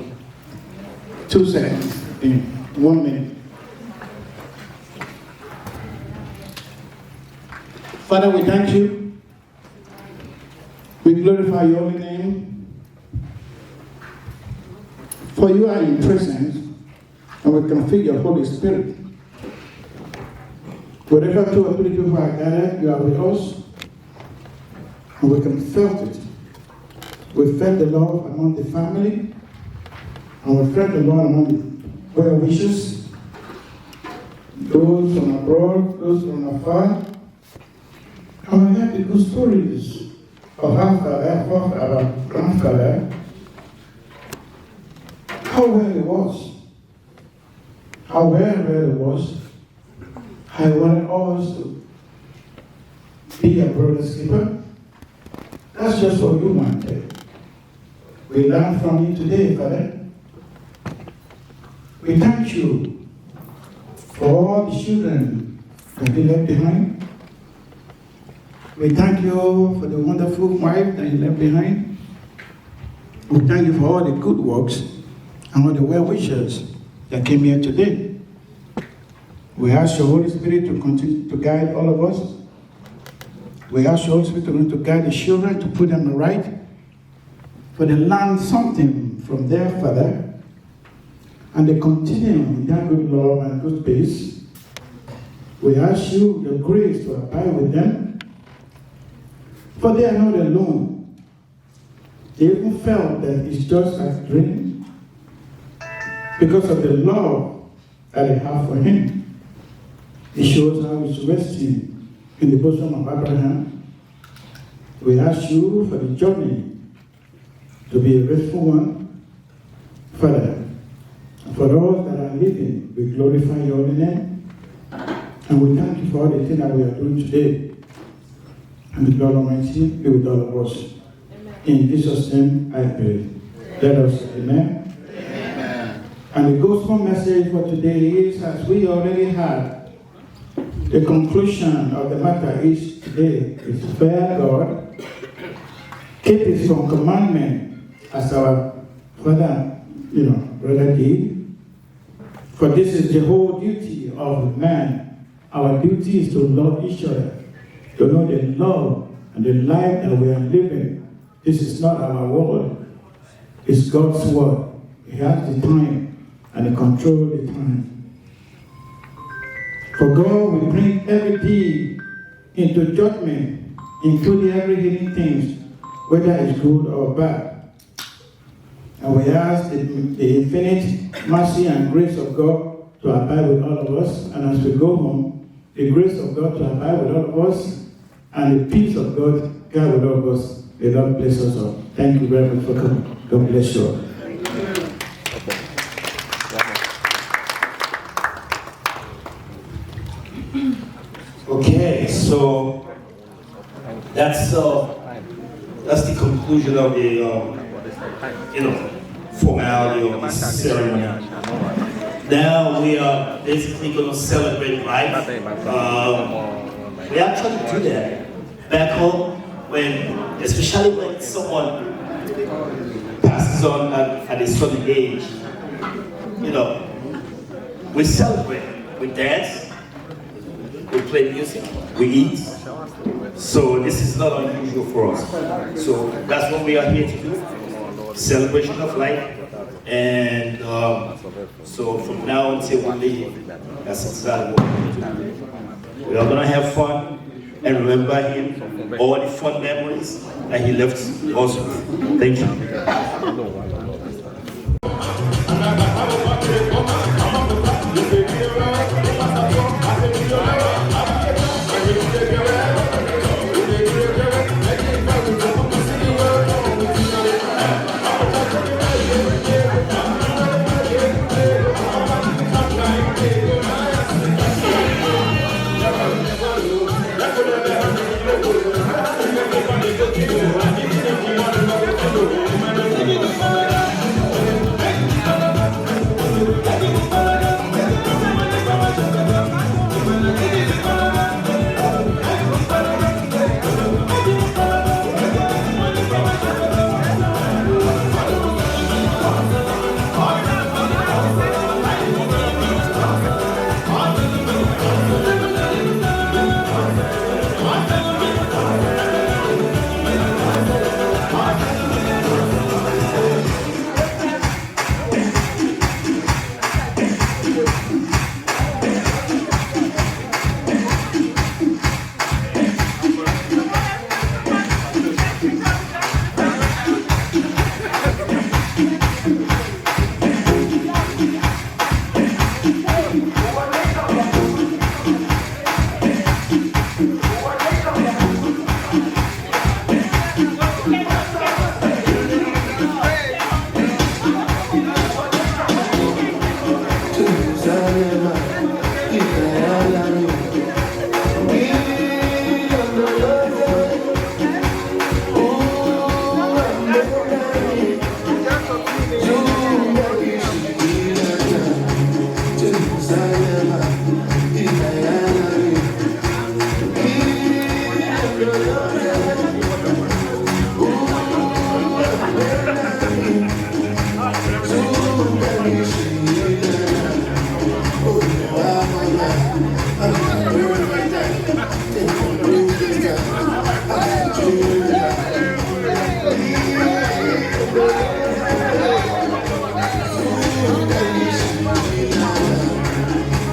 2 seconds, in 1 minute. Father, we thank you. We glorify your holy name. For you are in presence, and we can feel your Holy Spirit. Wherever 2 or 3 people are gathered, you are with us. And we can feel it. We felt the love among the family, and we felt the love among the well wishers, those from abroad, those from afar. And we heard the good stories of our father, of our grandfather, how well it was, how well it was, how he wanted us to be a brother's keeper. That's just what you wanted. We learn from you today, Father. We thank you for all the children that you left behind. We thank you for the wonderful wife that you left behind. We thank you for all the good works and all the well-wishers that came here today. We ask your Holy Spirit to continue to guide all of us. We ask your Holy Spirit to guide the children, to put them right, for they learn something from their father, and they continue in that good love and good peace. We ask you your grace to abide with them, for they are not alone. They even felt that it's just a dream because of the love that they have for him. It shows how he's resting in the bosom of Abraham. We ask you for the journey to be a restful one, Father. For those that are living, we glorify your holy name, and we thank you for all the things that we are doing today. And the Lord Almighty be with all of us. Amen. In Jesus' name I pray. Let us say amen. Amen. And the gospel message for today is, as we already had, the conclusion of the matter is today is fear God, keep his commandment as our father, brother did. For this is the whole duty of man. Our duty is to love each other, to know the love and the life that we are living. This is not our world, it's God's word. He has the time and he controls the time. For God will bring every deed into judgment, including every hidden things, whether it's good or bad. And we ask the infinite mercy and grace of God to abide with all of us. And as we go home, the grace of God to abide with all of us, and the peace of God guide with all of us. May God bless us all. Thank you very much for coming. God bless you all. Okay, So that's the conclusion of the formality of this ceremony. Now we are basically going to celebrate life. We actually do that back home, especially when someone passes on at a certain age. We celebrate, we dance, we play music, we eat. So this is not unusual for us. So that's what we are here to do, celebration of life. And so from now until we leave, that's exactly what we're going to do. We are going to have fun and remember him, all the fun memories that he left us with. Thank you.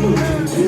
Thank you.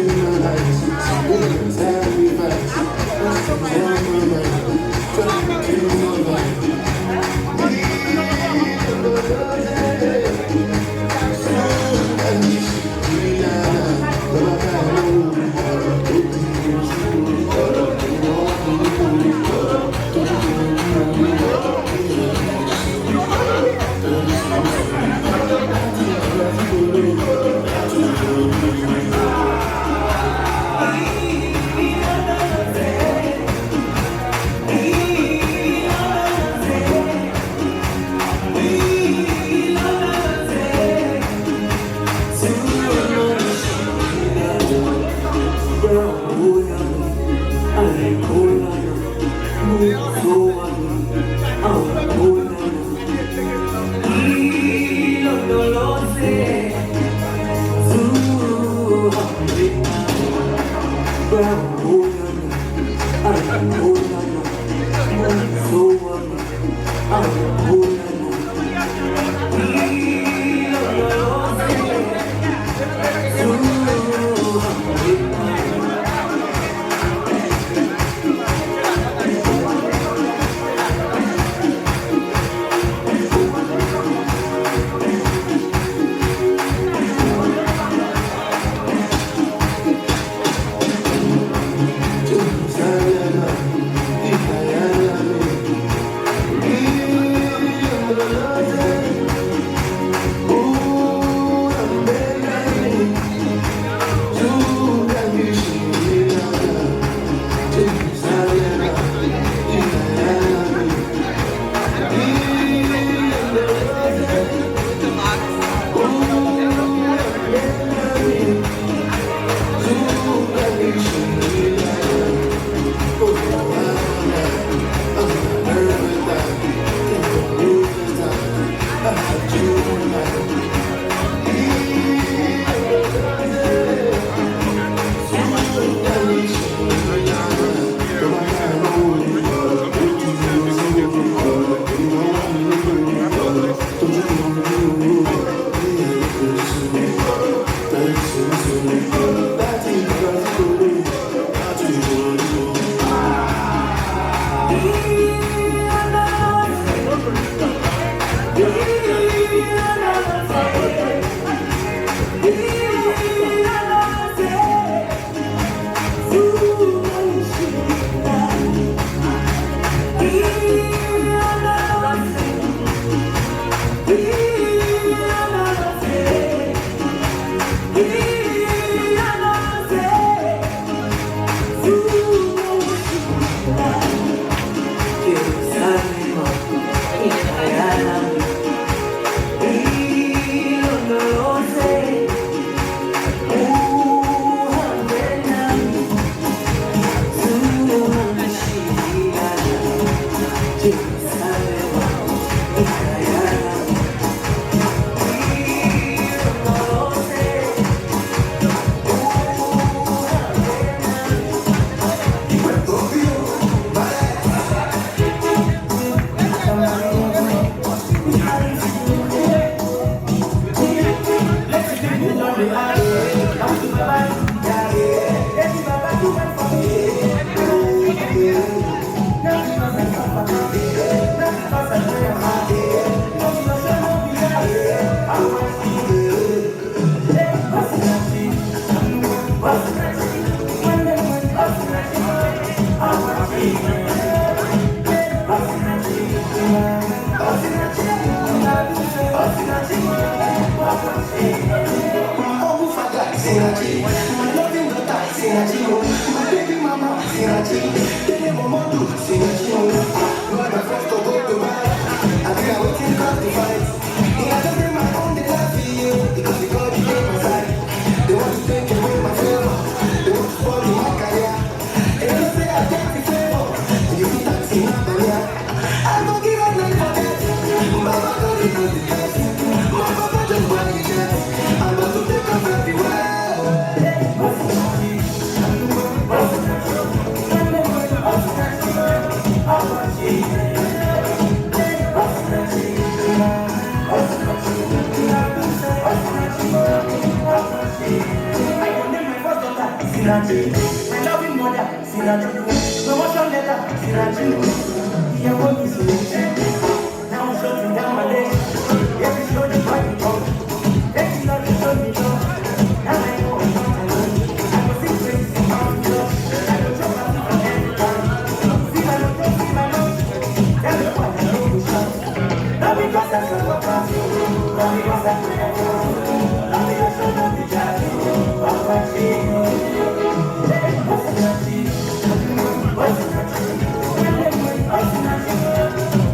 What's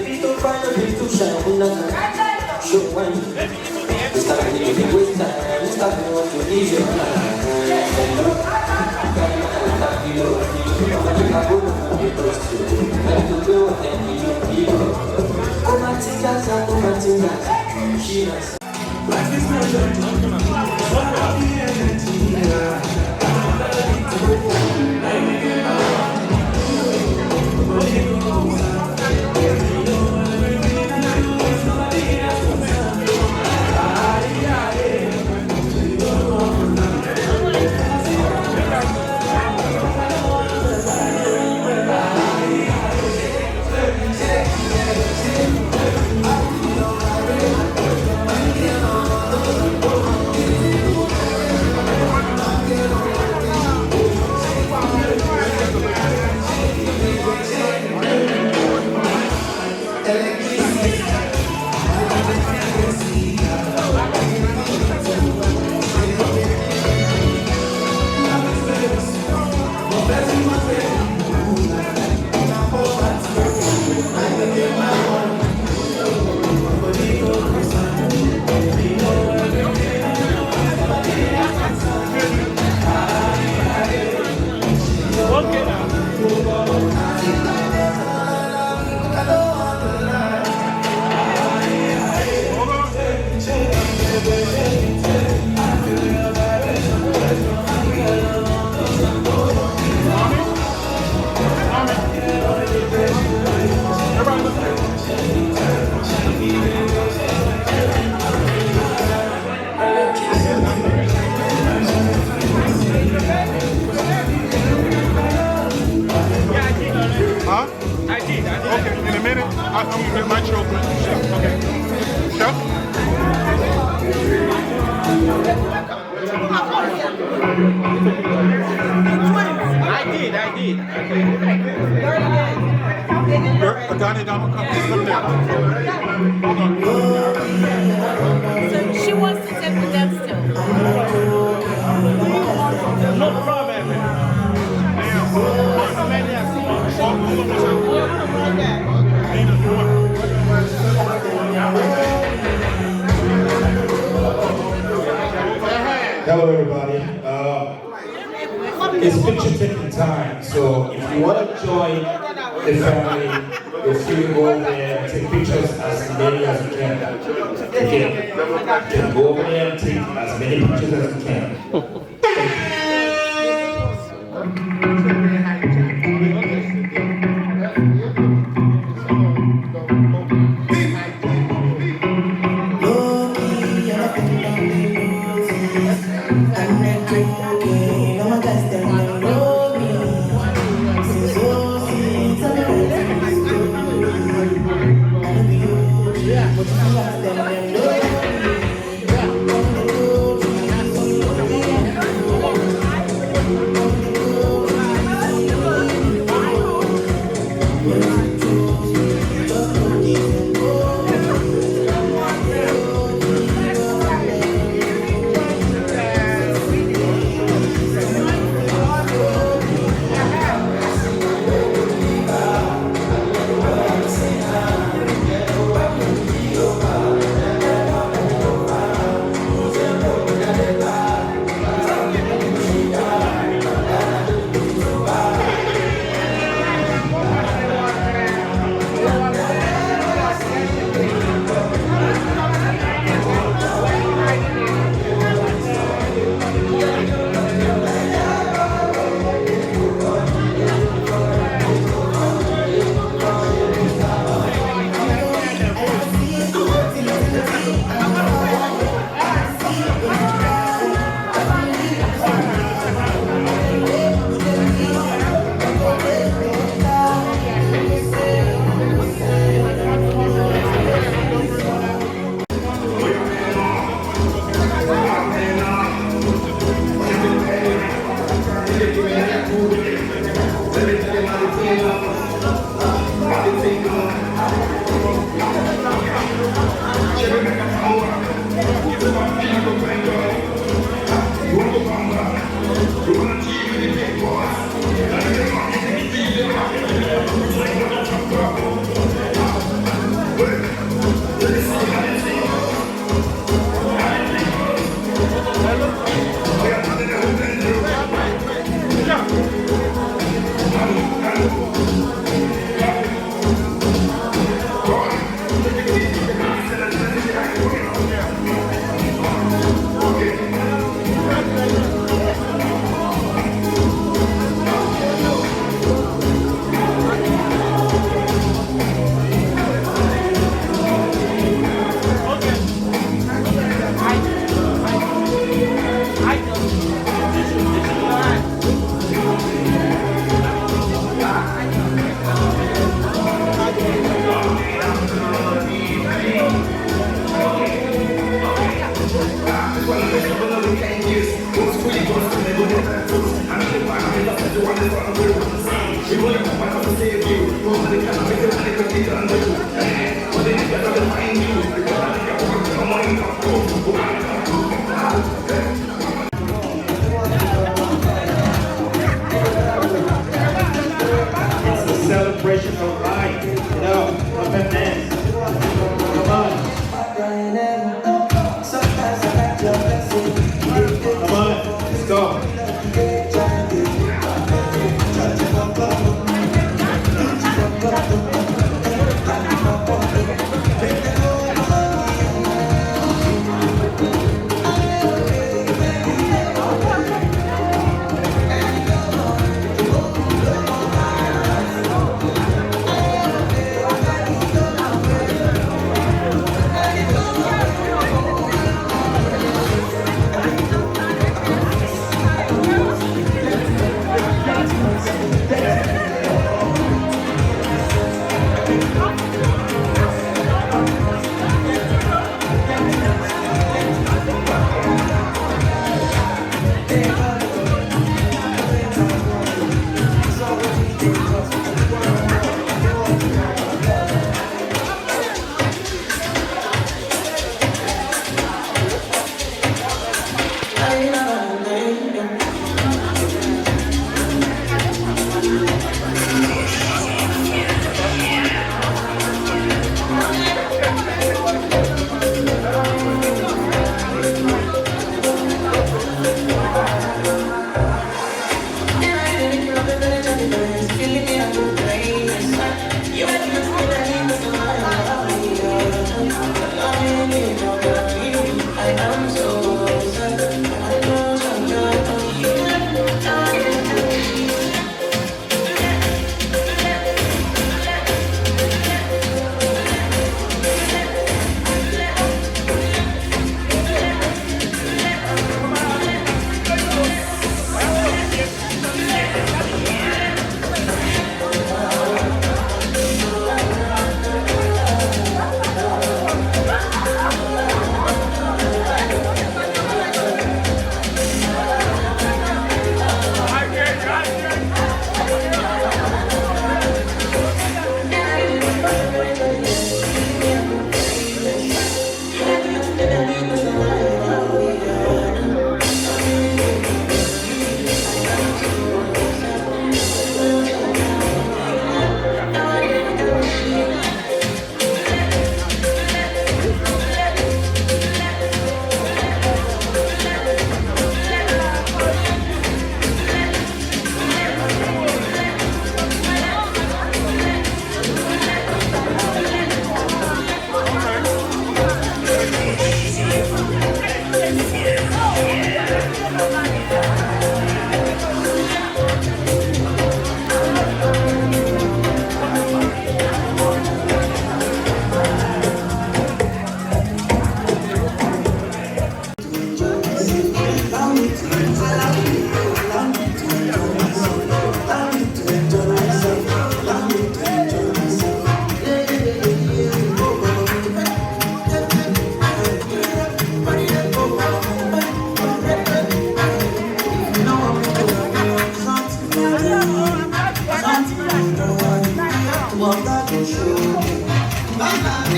visto fire, visto shine, show one. Está bien, the way time, está bien, what you need your mind. Life is She wants to sit with them still. no problem. Hello, everybody. It's picture taking time, so if you want to join the family, you'll see you go over there and take pictures as many as you can. Okay? You go over there and take as many pictures as you can.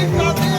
Lift up